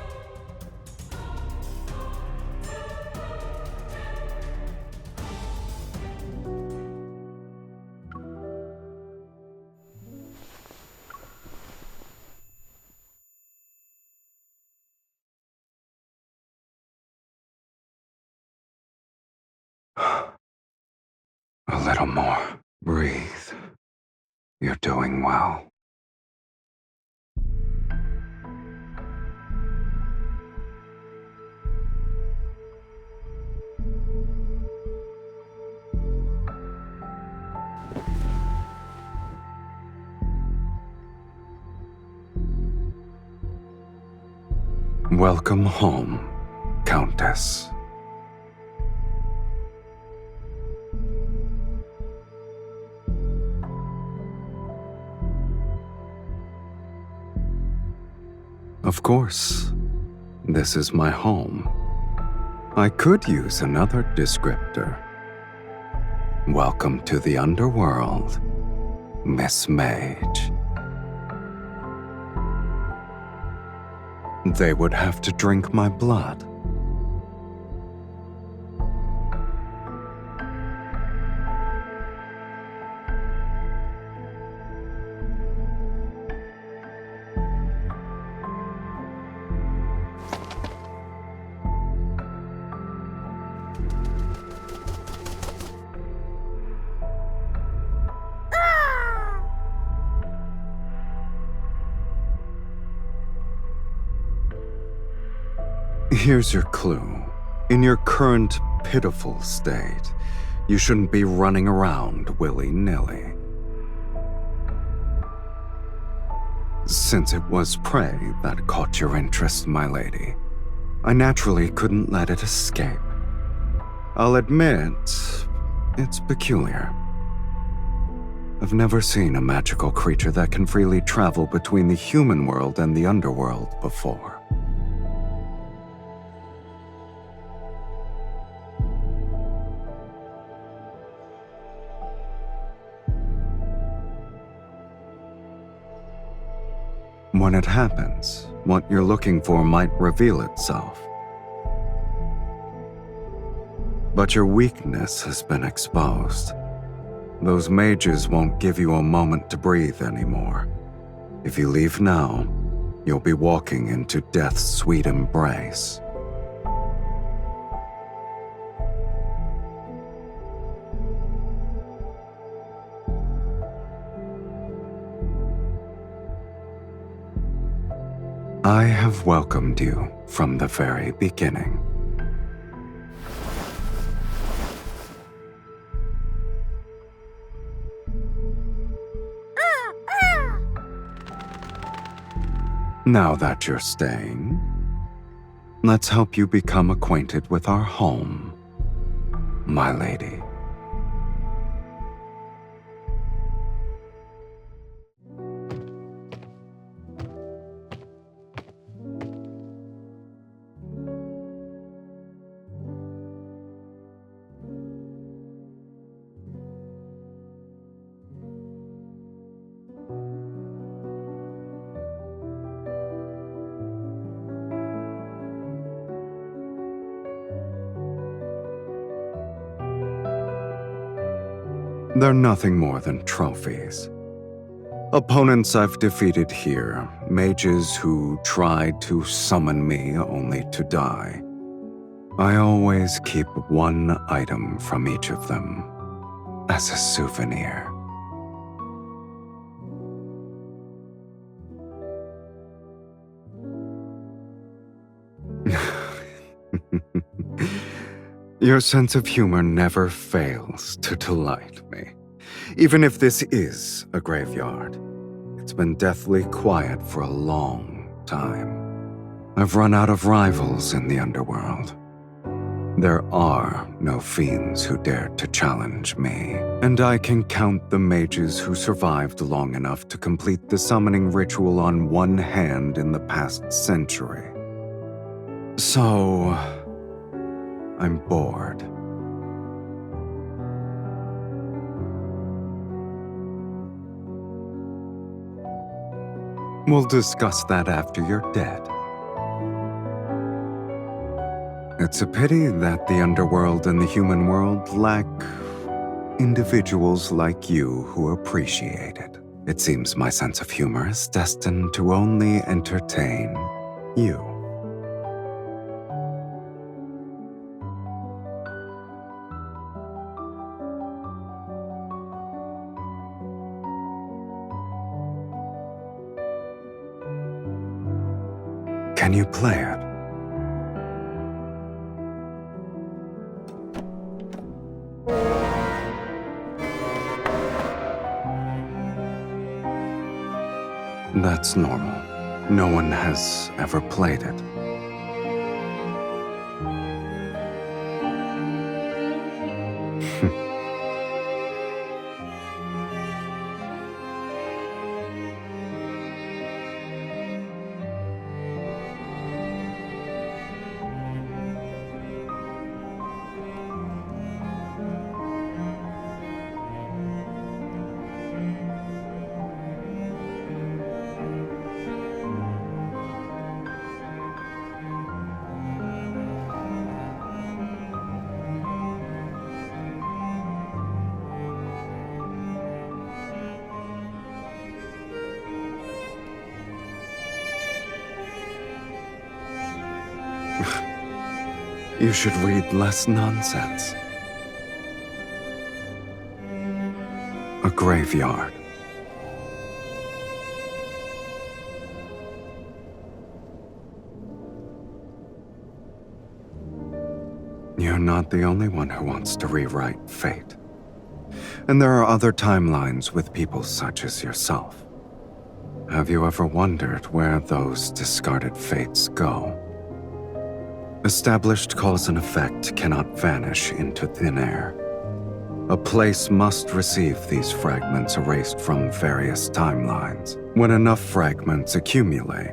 A little more. Breathe. You're doing well. Welcome home, Countess. Of course, this is my home. I could use another descriptor. Welcome to the underworld, Miss Mage. They would have to drink my blood. Here's your clue. In your current pitiful state, you shouldn't be running around willy-nilly. Since it was prey that caught your interest, my lady, I naturally couldn't let it escape. I'll admit, it's peculiar. I've never seen a magical creature that can freely travel between the human world and the underworld before. When it happens, what you're looking for might reveal itself. But your weakness has been exposed. Those mages won't give you a moment to breathe anymore. If you leave now, you'll be walking into death's sweet embrace. I have welcomed you from the very beginning. Now that you're staying, let's help you become acquainted with our home, my lady. They're nothing more than trophies. Opponents I've defeated here, mages who tried to summon me only to die. I always keep one item from each of them as a souvenir. Your sense of humor never fails to delight me. Even if this is a graveyard, it's been deathly quiet for a long time. I've run out of rivals in the underworld. There are no fiends who dare to challenge me, and I can count the mages who survived long enough to complete the summoning ritual on one hand in the past century. So, I'm bored. We'll discuss that after you're dead. It's a pity that the underworld and the human world lack individuals like you who appreciate it. It seems my sense of humor is destined to only entertain you. Can you play it? That's normal. No one has ever played it. You should read less nonsense. A graveyard. You're not the only one who wants to rewrite fate. And there are other timelines with people such as yourself. Have you ever wondered where those discarded fates go? Established cause and effect cannot vanish into thin air. A place must receive these fragments erased from various timelines. When enough fragments accumulate,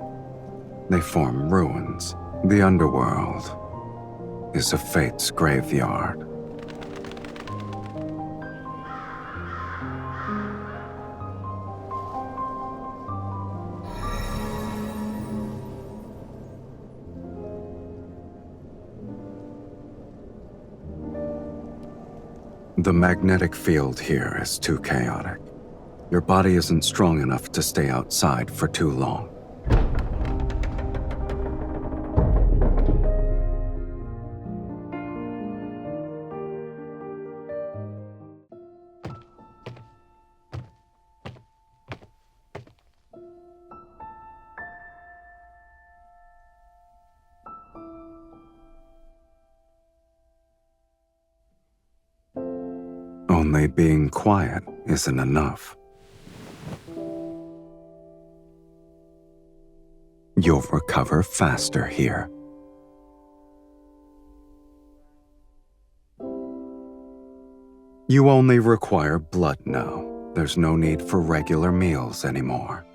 they form ruins. The underworld is a fate's graveyard. The magnetic field here is too chaotic. Your body isn't strong enough to stay outside for too long. Only being quiet isn't enough. You'll recover faster here. You only require blood now. There's no need for regular meals anymore.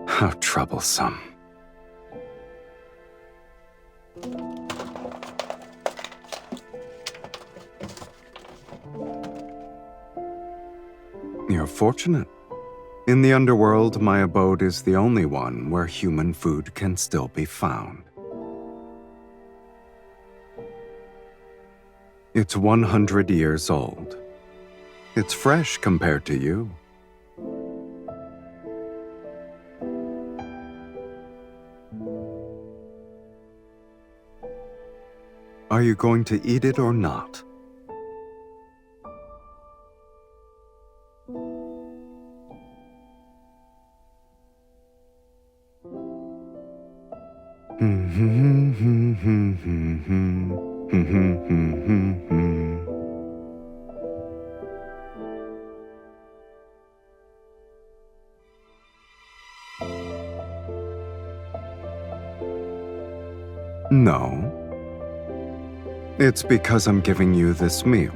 How troublesome. You're fortunate. In the underworld, my abode is the only one where human food can still be found. It's 100 years old. It's fresh compared to you. Are you going to eat it or not? No. It's because I'm giving you this meal,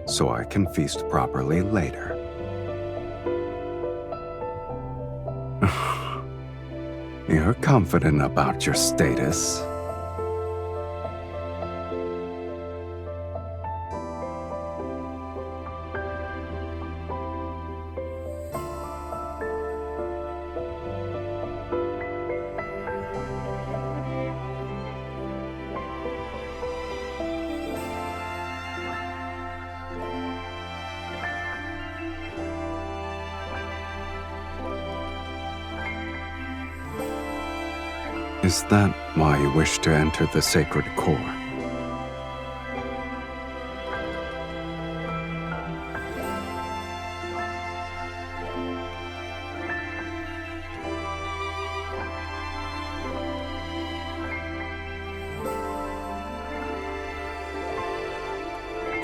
so I can feast properly later. You're confident about your status. Is that why you wish to enter the sacred core?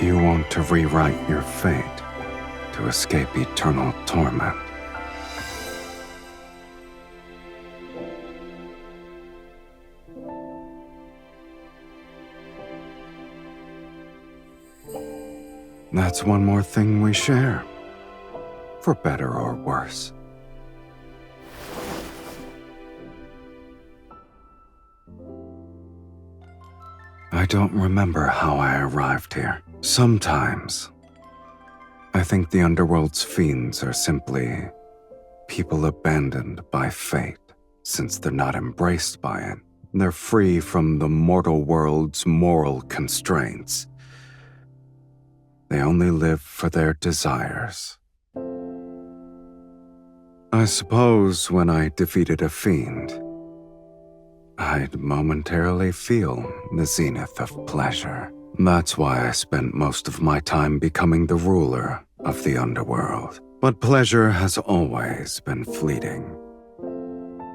You want to rewrite your fate to escape eternal torment. That's one more thing we share, for better or worse. I don't remember how I arrived here. Sometimes, I think the underworld's fiends are simply people abandoned by fate, since they're not embraced by it. They're free from the mortal world's moral constraints. They only live for their desires. I suppose when I defeated a fiend, I'd momentarily feel the zenith of pleasure. That's why I spent most of my time becoming the ruler of the underworld. But pleasure has always been fleeting.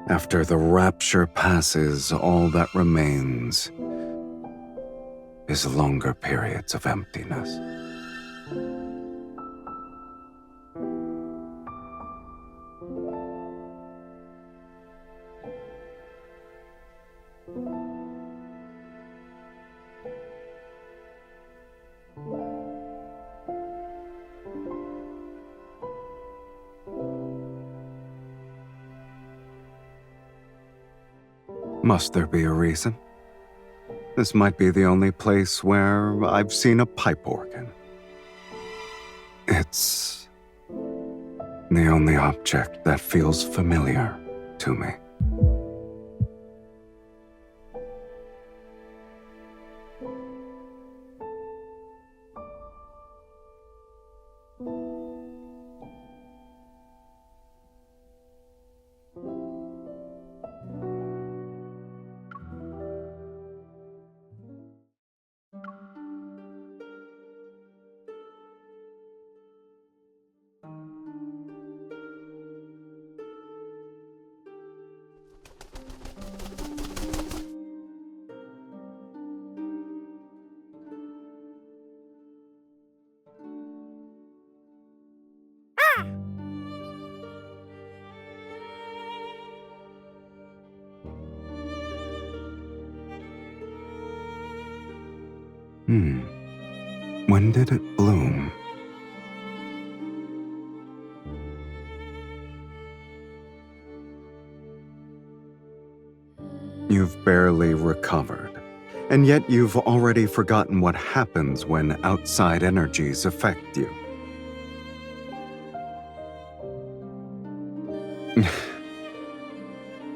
After the rapture passes, all that remains is longer periods of emptiness. Must there be a reason? This might be the only place where I've seen a pipe organ. It's the only object that feels familiar to me. When did it bloom? You've barely recovered, and yet you've already forgotten what happens when outside energies affect you.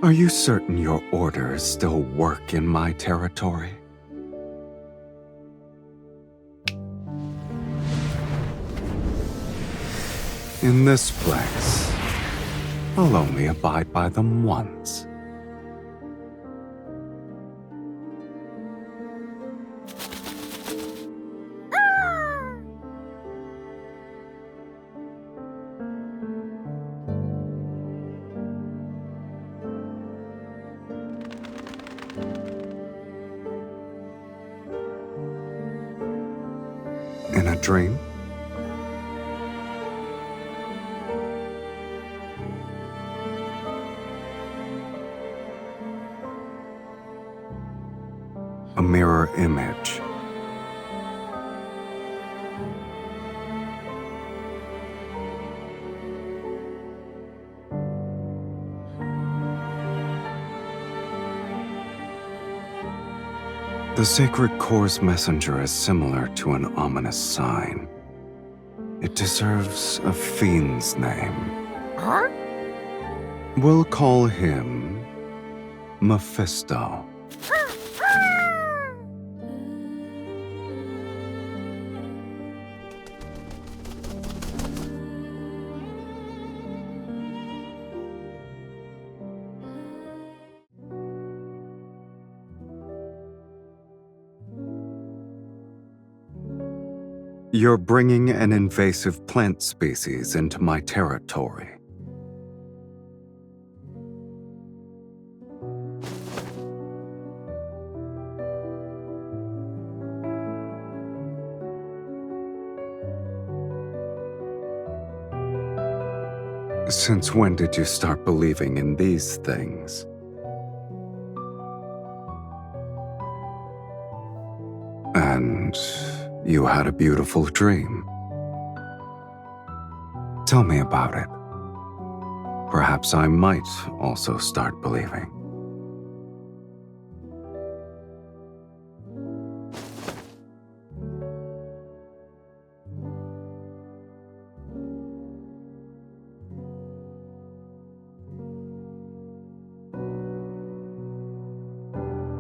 Are you certain your orders still work in my territory? In this place, I'll only abide by them once. In a dream? A mirror image. The sacred core's messenger is similar to an ominous sign. It deserves a fiend's name. Huh? We'll call him Mephisto. You're bringing an invasive plant species into my territory. Since when did you start believing in these things? And you had a beautiful dream. Tell me about it. Perhaps I might also start believing.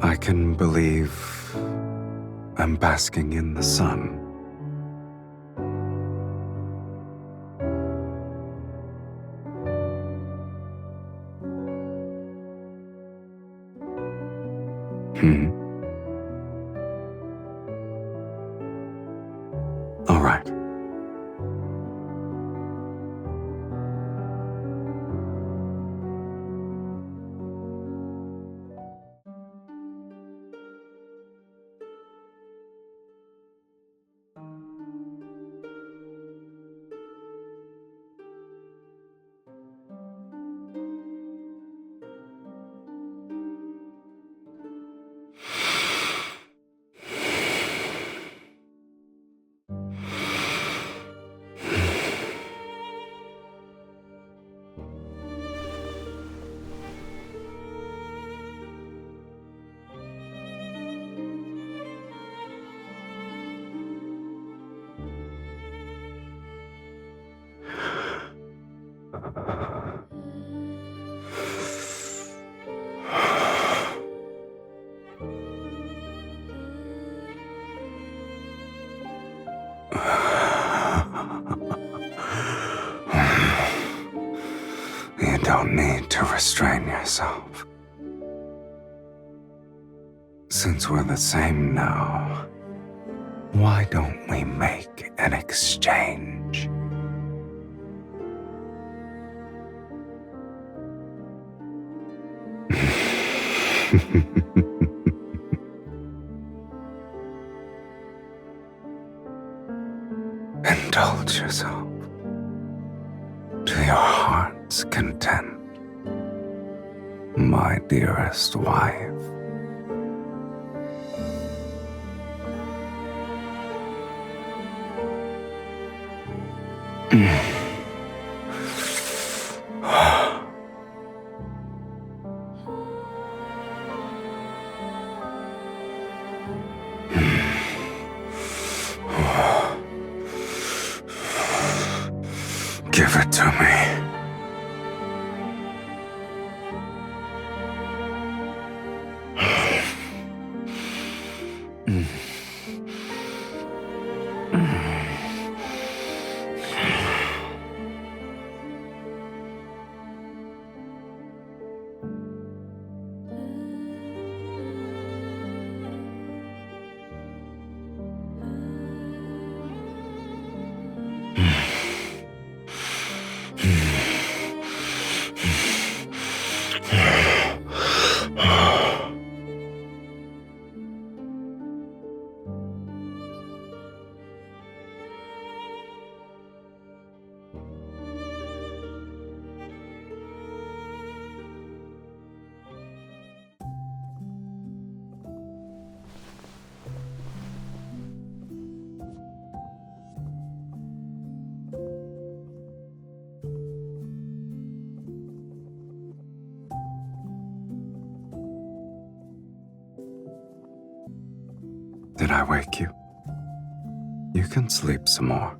I can believe I'm basking in the sun. All right. You don't need to restrain yourself. Since we're the same now, why don't we make an exchange? Indulge yourself to your heart's content, my dearest wife. Give it to me. Did I wake you? You can sleep some more.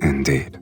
Indeed.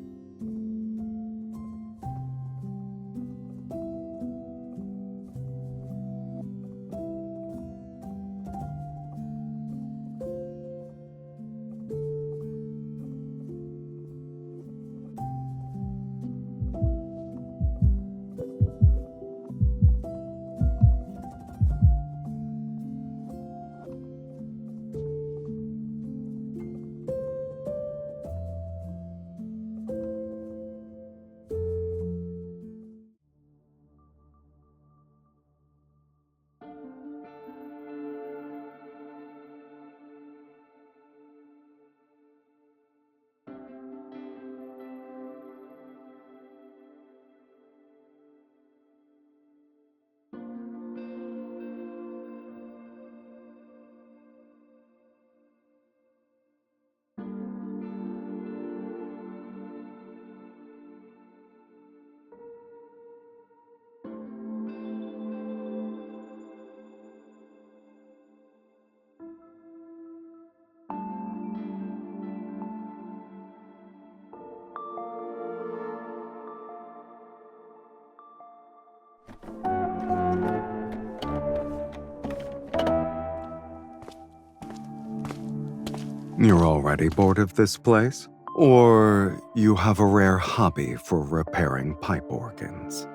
You're already bored of this place? Or you have a rare hobby for repairing pipe organs?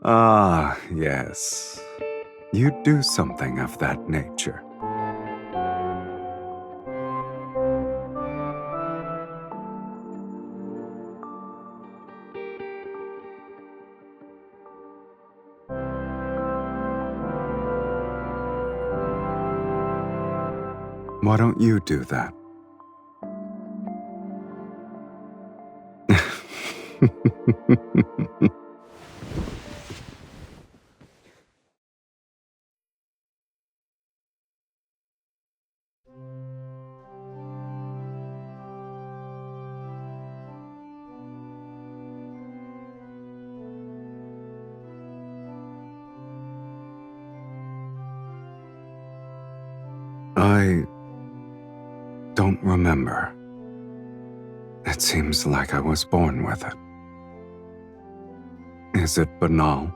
Ah, yes. You do something of that nature. Why don't you do that? I don't remember. It seems like I was born with it. Is it banal?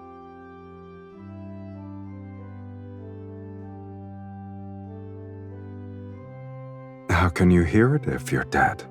How can you hear it if you're dead?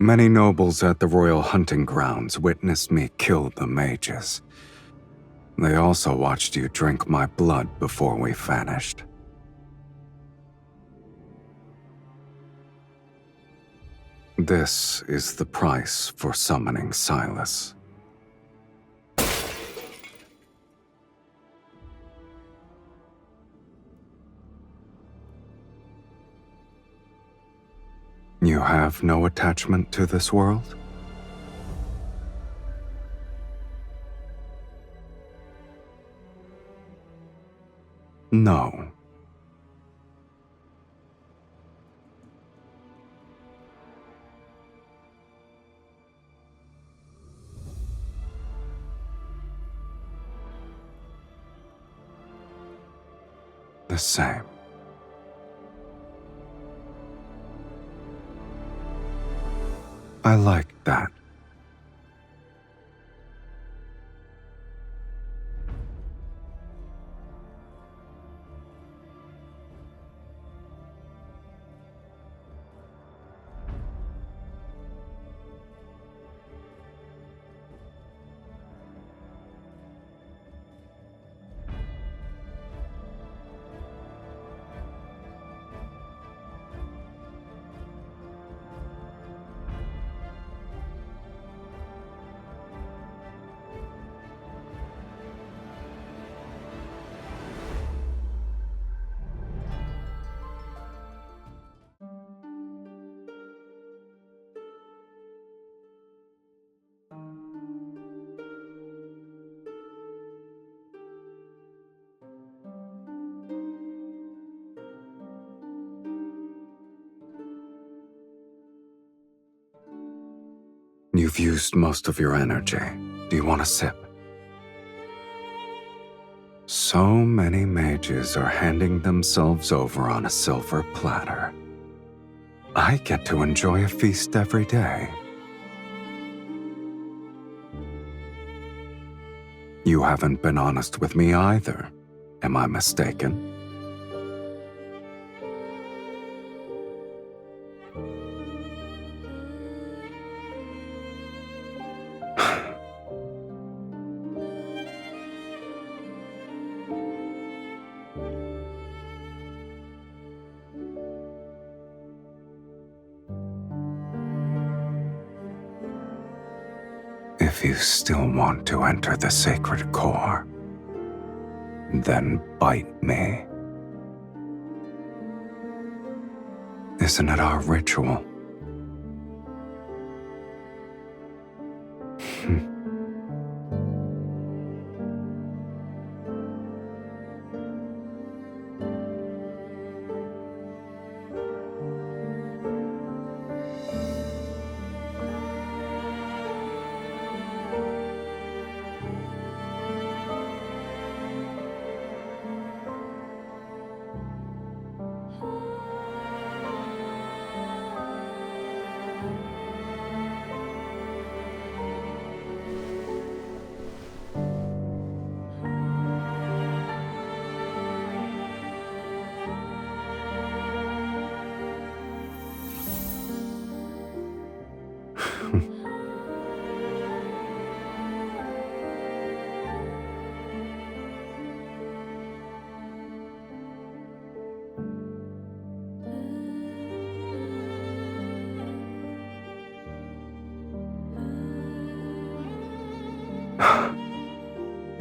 Many nobles at the royal hunting grounds witnessed me kill the mages. They also watched you drink my blood before we vanished. This is the price for summoning Sylus. You have no attachment to this world? No. The same. I like that. You've used most of your energy. Do you want a sip? So many mages are handing themselves over on a silver platter. I get to enjoy a feast every day. You haven't been honest with me either. Am I mistaken? If you still want to enter the sacred core, then bite me. Isn't it our ritual?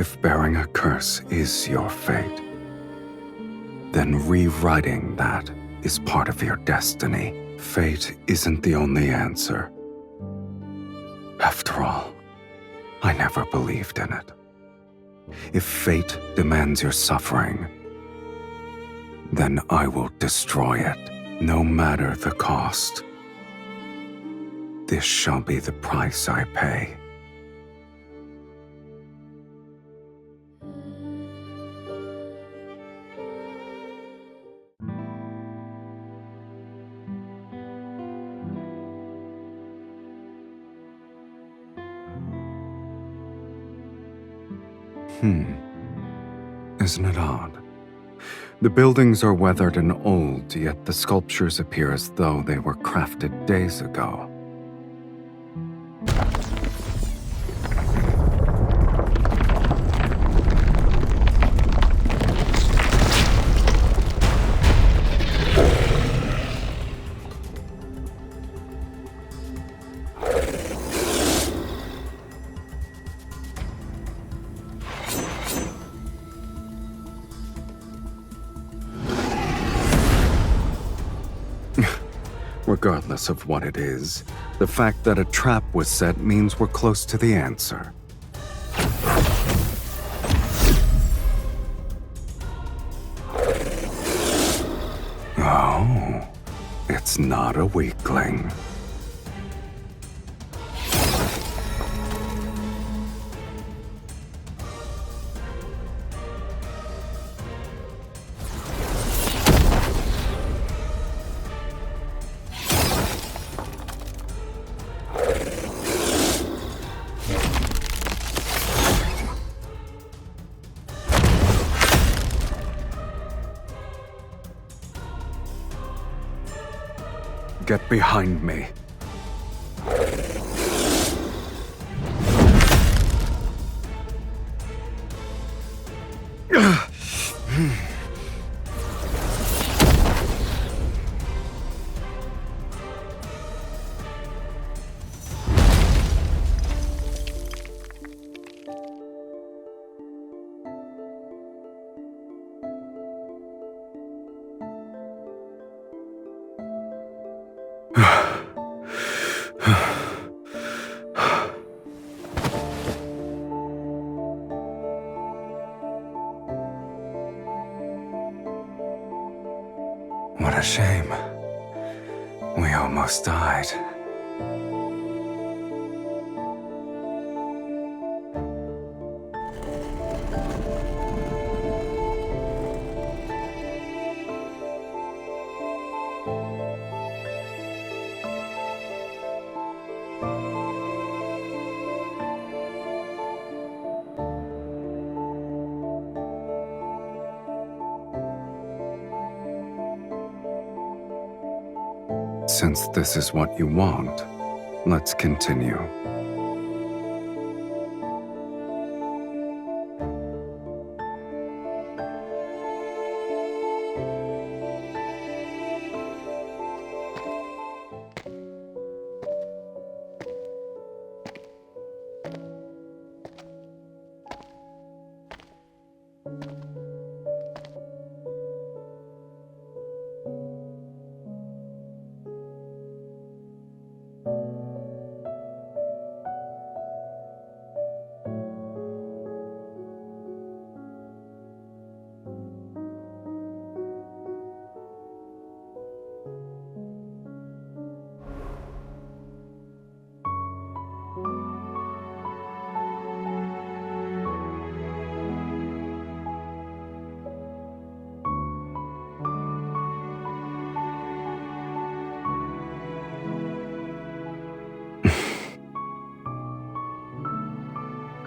If bearing a curse is your fate, then rewriting that is part of your destiny. Fate isn't the only answer. After all, I never believed in it. If fate demands your suffering, then I will destroy it, no matter the cost. This shall be the price I pay. Isn't it odd? The buildings are weathered and old, yet the sculptures appear as though they were crafted days ago. Regardless of what it is, the fact that a trap was set means we're close to the answer. Oh, it's not a weakling. Get behind me. What a shame. We almost died. Since this is what you want, let's continue.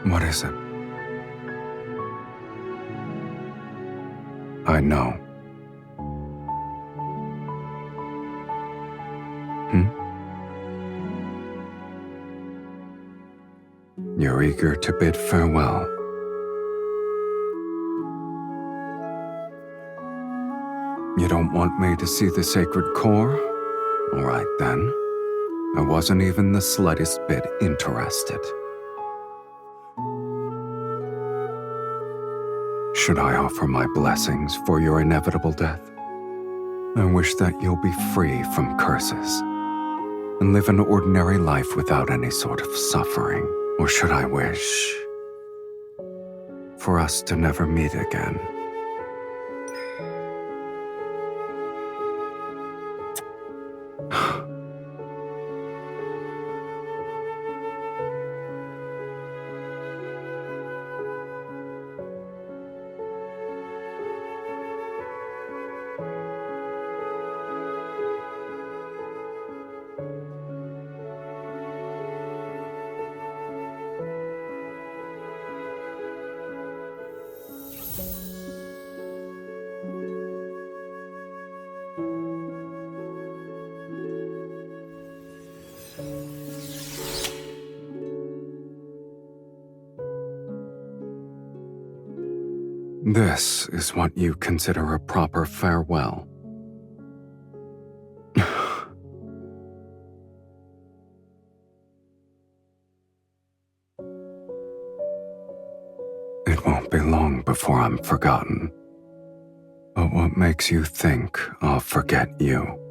What is it? I know. You're eager to bid farewell. You don't want me to see the sacred core? All right then. I wasn't even the slightest bit interested. should I offer my blessings for your inevitable death? I wish that you'll be free from curses and live an ordinary life without any sort of suffering. Or should I wish for us to never meet again? This is what you consider a proper farewell. It won't be long before I'm forgotten. But what makes you think I'll forget you?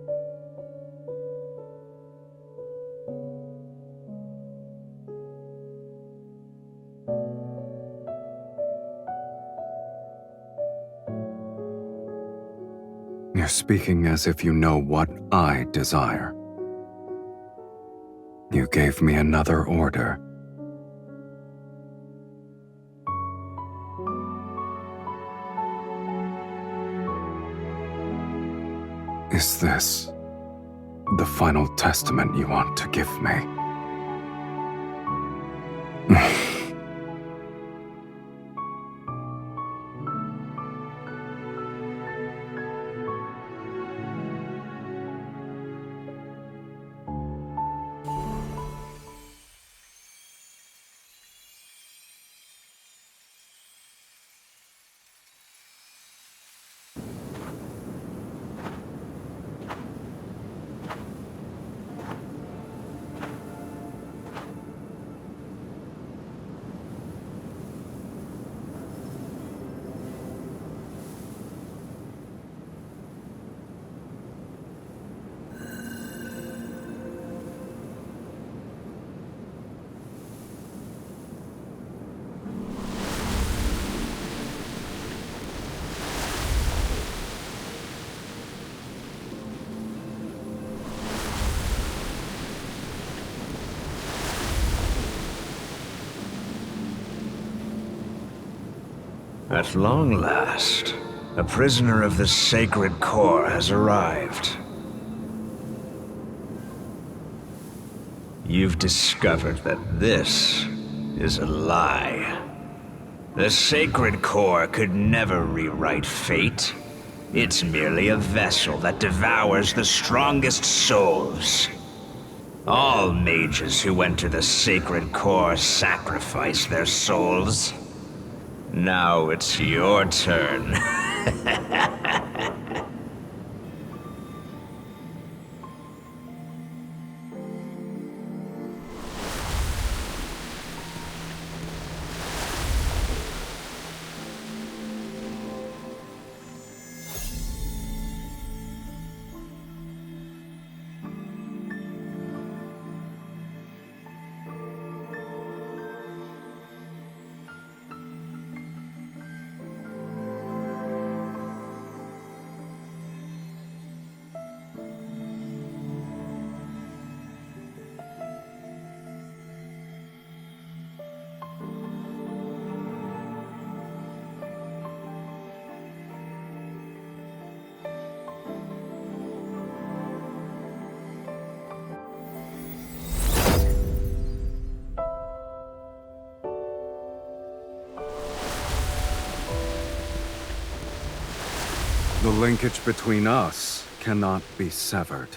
You're speaking as if you know what I desire. You gave me another order. Is this the final testament you want to give me? At long last, a prisoner of the Sacred Core has arrived. You've discovered that this is a lie. The Sacred Core could never rewrite fate. It's merely a vessel that devours the strongest souls. All mages who enter the Sacred Core sacrifice their souls. Now it's your turn. The linkage between us cannot be severed.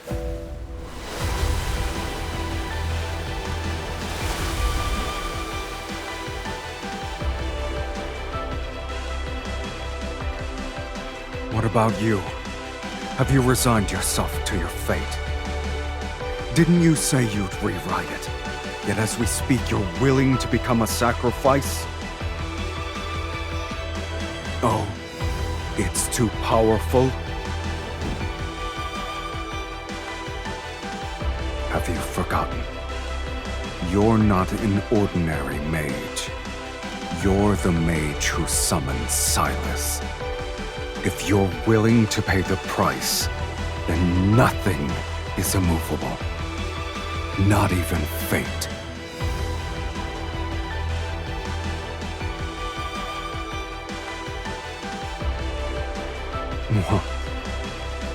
What about you? Have you resigned yourself to your fate? Didn't you say you'd rewrite it? Yet as we speak, you're willing to become a sacrifice? Oh, it's too powerful? Have you forgotten? You're not an ordinary mage. You're the mage who summoned Sylus. If you're willing to pay the price, then nothing is immovable. Not even fate.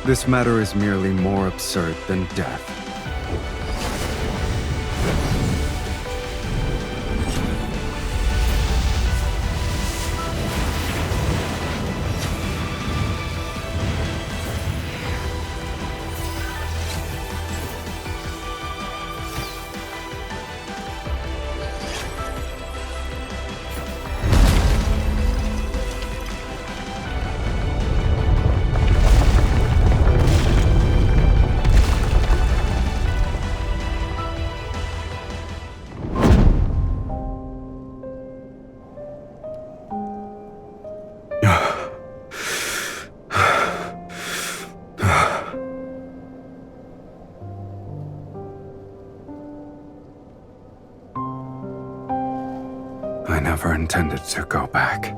This matter is merely more absurd than death. I never intended to go back.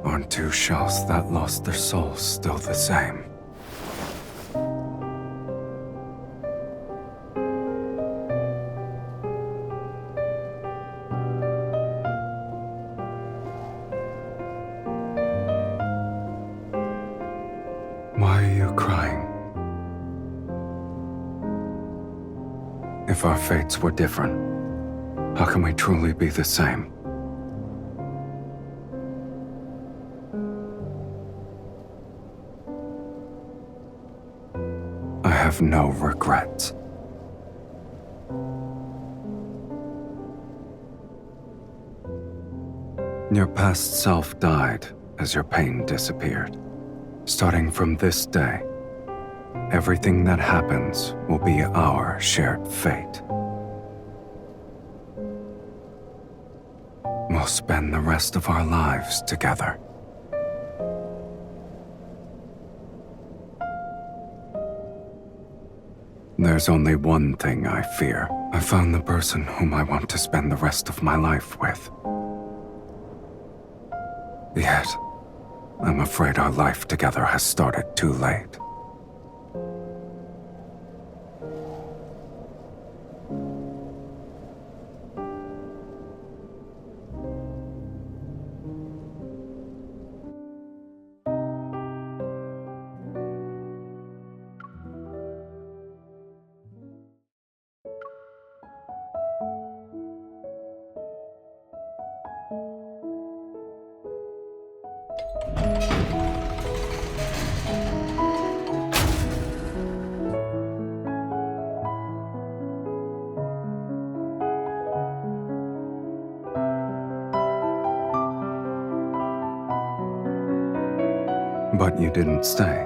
Aren't two shells that lost their souls still the same? Why are you crying? If our fates were different, how can we truly be the same? I have no regrets. Your past self died as your pain disappeared. Starting from this day, everything that happens will be our shared fate. We'll spend the rest of our lives together. There's only one thing I fear. I found the person whom I want to spend the rest of my life with. Yet, I'm afraid our life together has started too late. But you didn't stay.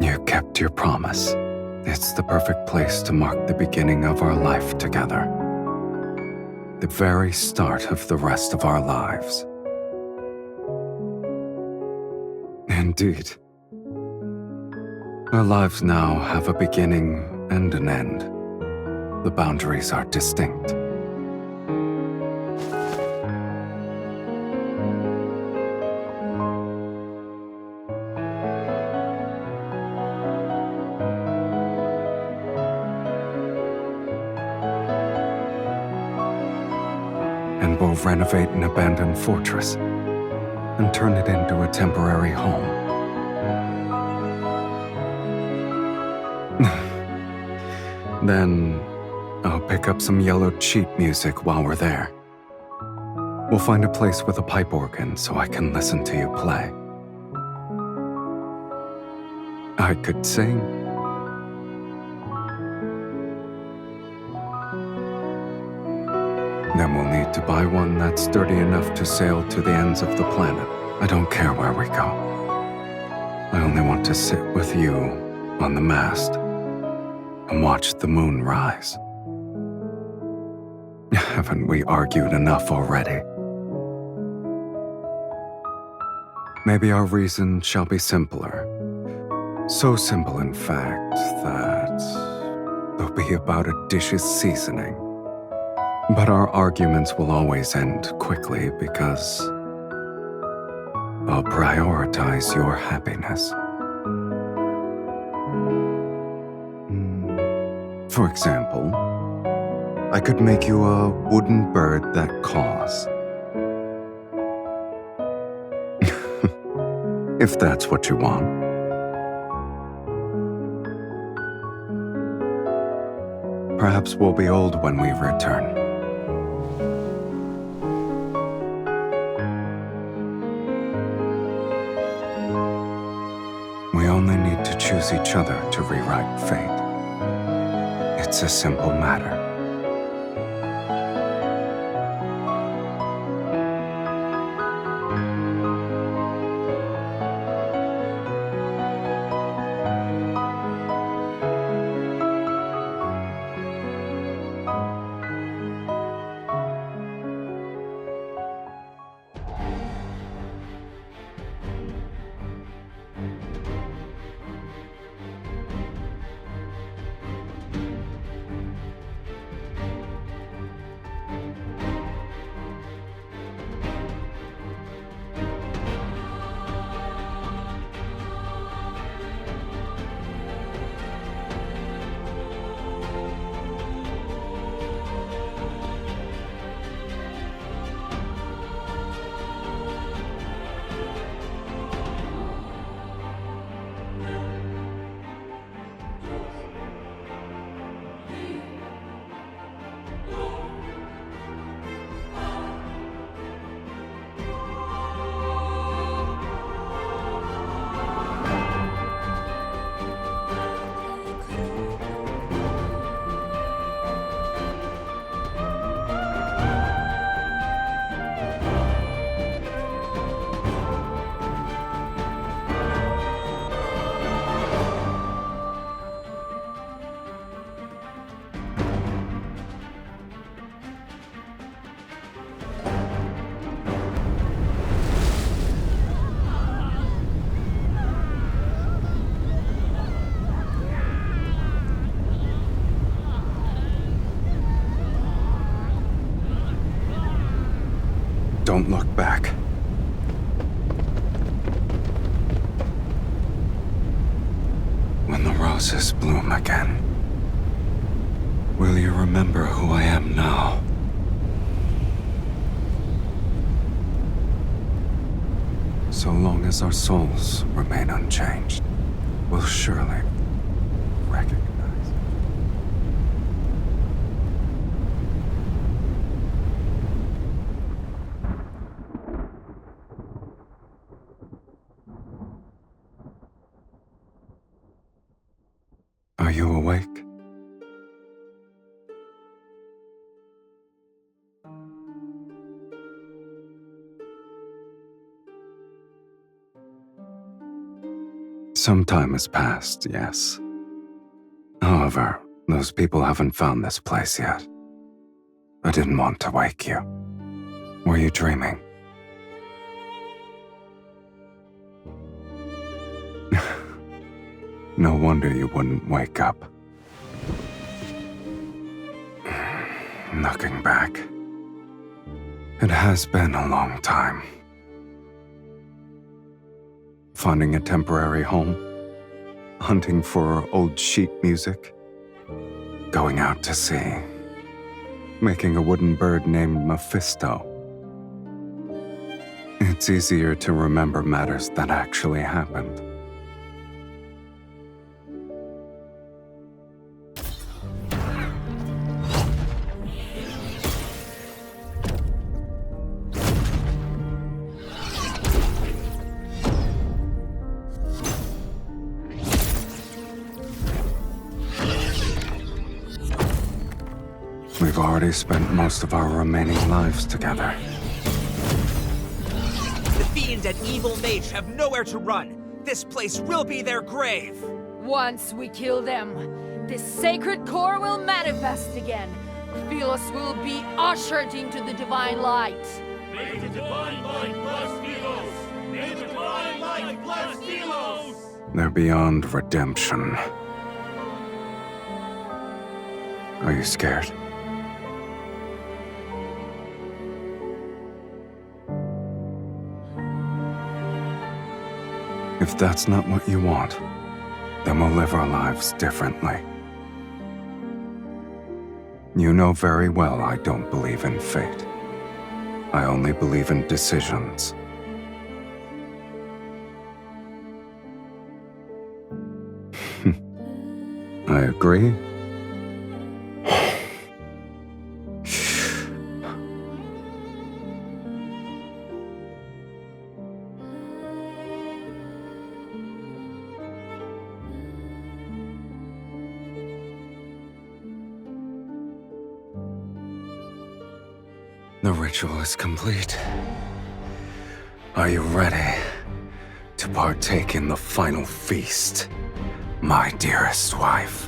You kept your promise. It's the perfect place to mark the beginning of our life together. The very start of the rest of our lives. Indeed. Our lives now have a beginning and an end. The boundaries are distinct. And we'll renovate an abandoned fortress and turn it into a temporary home. Then, I'll pick up some yellowed sheet music while we're there. We'll find a place with a pipe organ so I can listen to you play. I could sing. like to buy one that's sturdy enough to sail to the ends of the planet. I don't care where we go. I only want to sit with you on the mast and watch the moon rise. Haven't we argued enough already? Maybe our reason shall be simpler. So simple, in fact, that they'll be about a dish's seasoning. But our arguments will always end quickly because I'll prioritize your happiness. For example, I could make you a wooden bird that caws. If that's what you want. Perhaps we'll be old when we return. We only need to choose each other to rewrite fate. It's a simple matter. Don't look back. When the roses bloom again, will you remember who I am now? So long as our souls remain unchanged, we'll surely recognize. Are you awake? Some time has passed, yes. However, those people haven't found this place yet. I didn't want to wake you. Were you dreaming? No wonder you wouldn't wake up. Looking back, it has been a long time. Finding a temporary home, hunting for old sheet music, going out to sea, making a wooden bird named Mephisto. It's easier to remember matters that actually happened. We We've already spent most of our remaining lives together. The Fiend and Evil Mage have nowhere to run. This place will be their grave. Once we kill them, this sacred core will manifest again. Sylus will be ushered into the divine light. May the divine light bless Sylus! May the divine light bless Sylus! They're beyond redemption. Are you scared? If that's not what you want, then we'll live our lives differently. You know very well I don't believe in fate. I only believe in decisions. I agree. The ritual is complete. Are you ready to partake in the final feast, my dearest wife?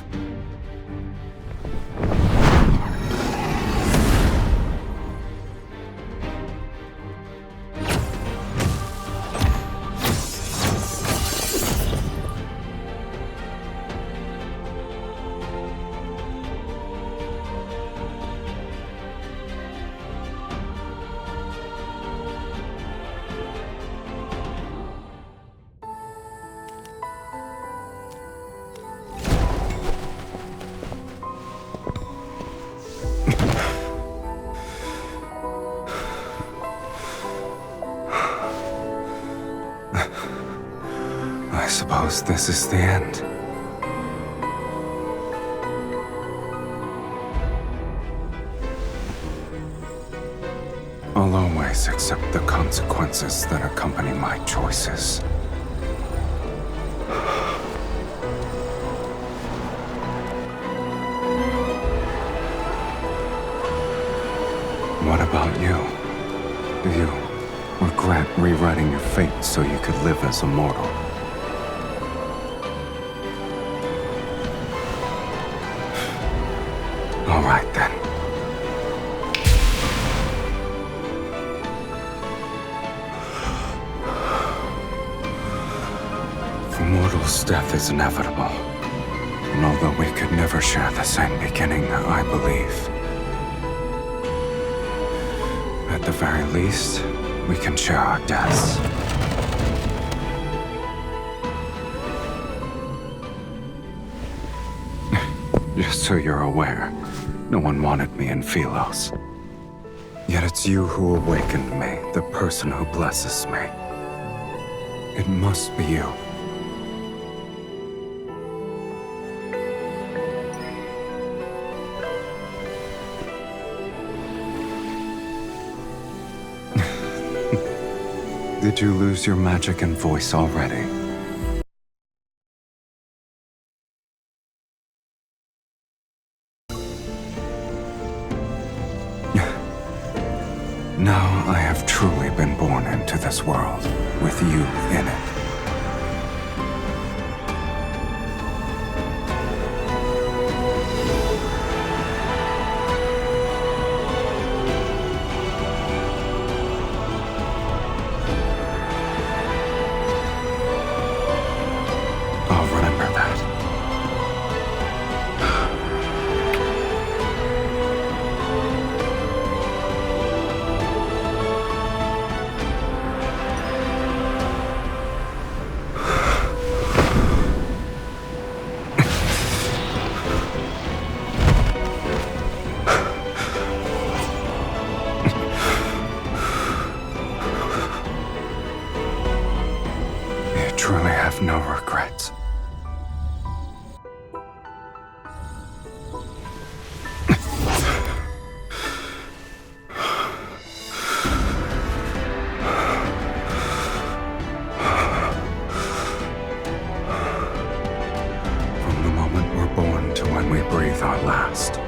I suppose this is the end. I'll always accept the consequences that accompany my choices. What about you? Do you regret rewriting your fate so you could live as a mortal? All right, then. For mortals, death is inevitable. And although we could never share the same beginning, I believe, at the very least, we can share our deaths. Just so you're aware, no one wanted me in Philos. Yet it's you who awakened me, the person who blesses me. It must be you. Did you lose your magic and voice already? Now I have truly been born into this world, with you in it. I'll remember that. You truly have no regrets. From the moment we're born to when we breathe our last,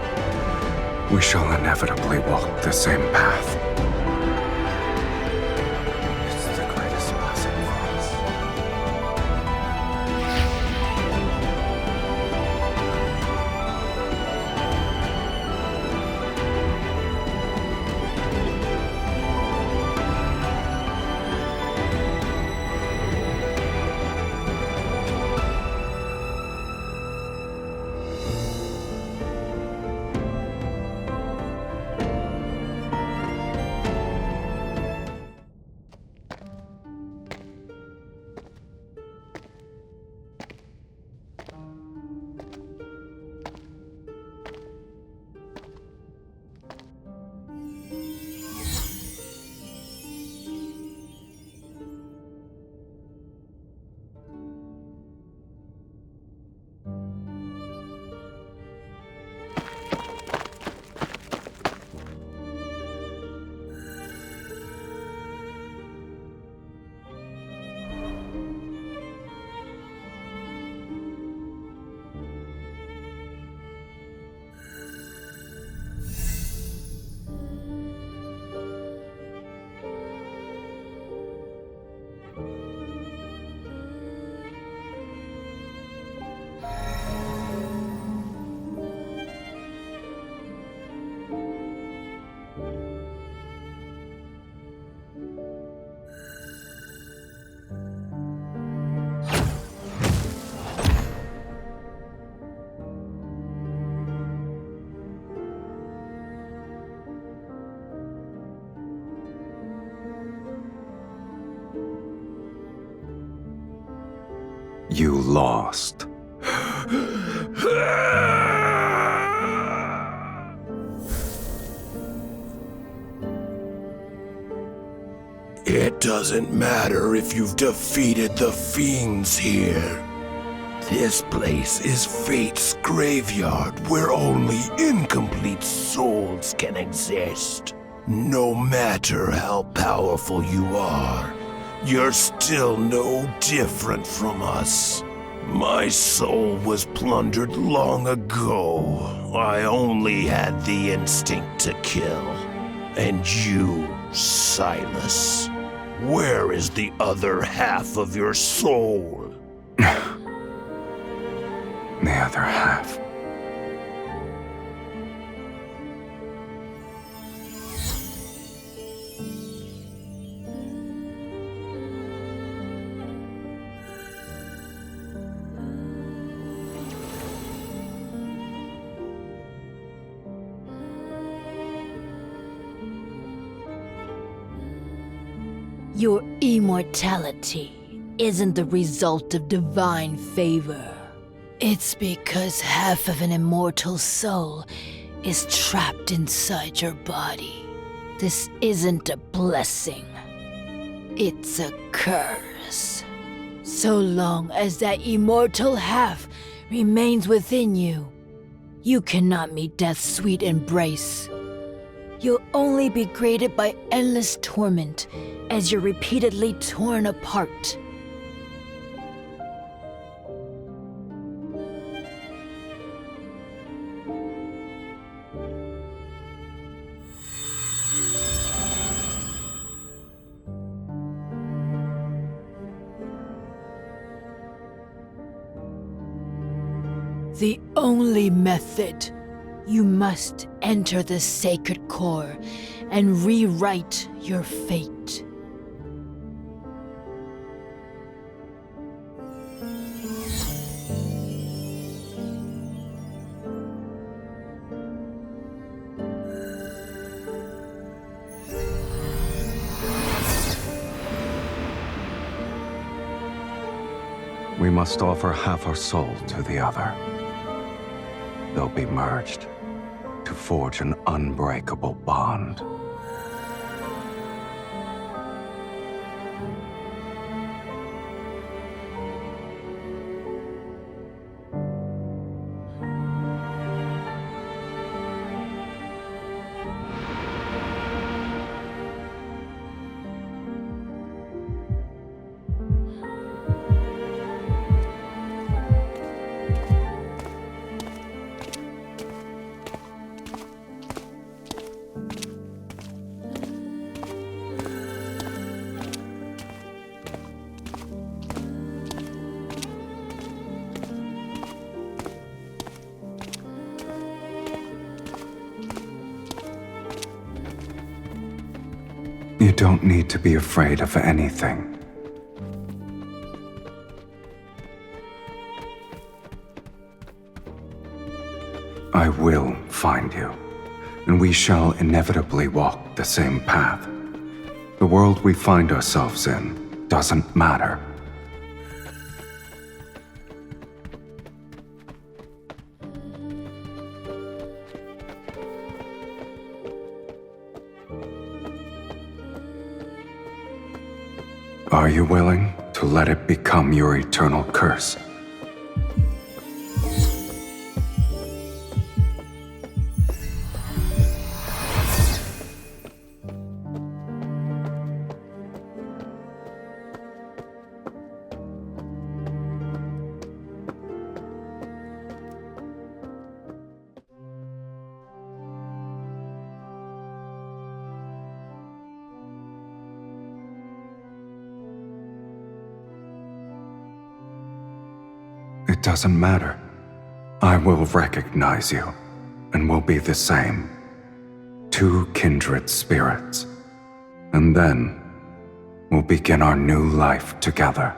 we shall inevitably walk the same path. It's the greatest blessing for us. You lost. It doesn't matter if you've defeated the fiends here. This place is Fate's graveyard where only incomplete souls can exist. No matter how powerful you are, you're still no different from us. My soul was plundered long ago. I only had the instinct to kill. And you, Sylus, where is the other half of your soul? The other half. Your immortality isn't the result of divine favor. It's because half of an immortal soul is trapped inside your body. This isn't a blessing. It's a curse. So long as that immortal half remains within you, you cannot meet death's sweet embrace. You'll only be graded by endless torment as you're repeatedly torn apart. The only method. You must enter the sacred core and rewrite your fate. We must offer half our soul to the other. They'll be merged to forge an unbreakable bond. don't need to be afraid of anything. I will find you, and we shall inevitably walk the same path. The world we find ourselves in doesn't matter. Are you willing to let it become your eternal curse? It doesn't matter. I will recognize you, and we'll be the same. Two kindred spirits. And then, we'll begin our new life together.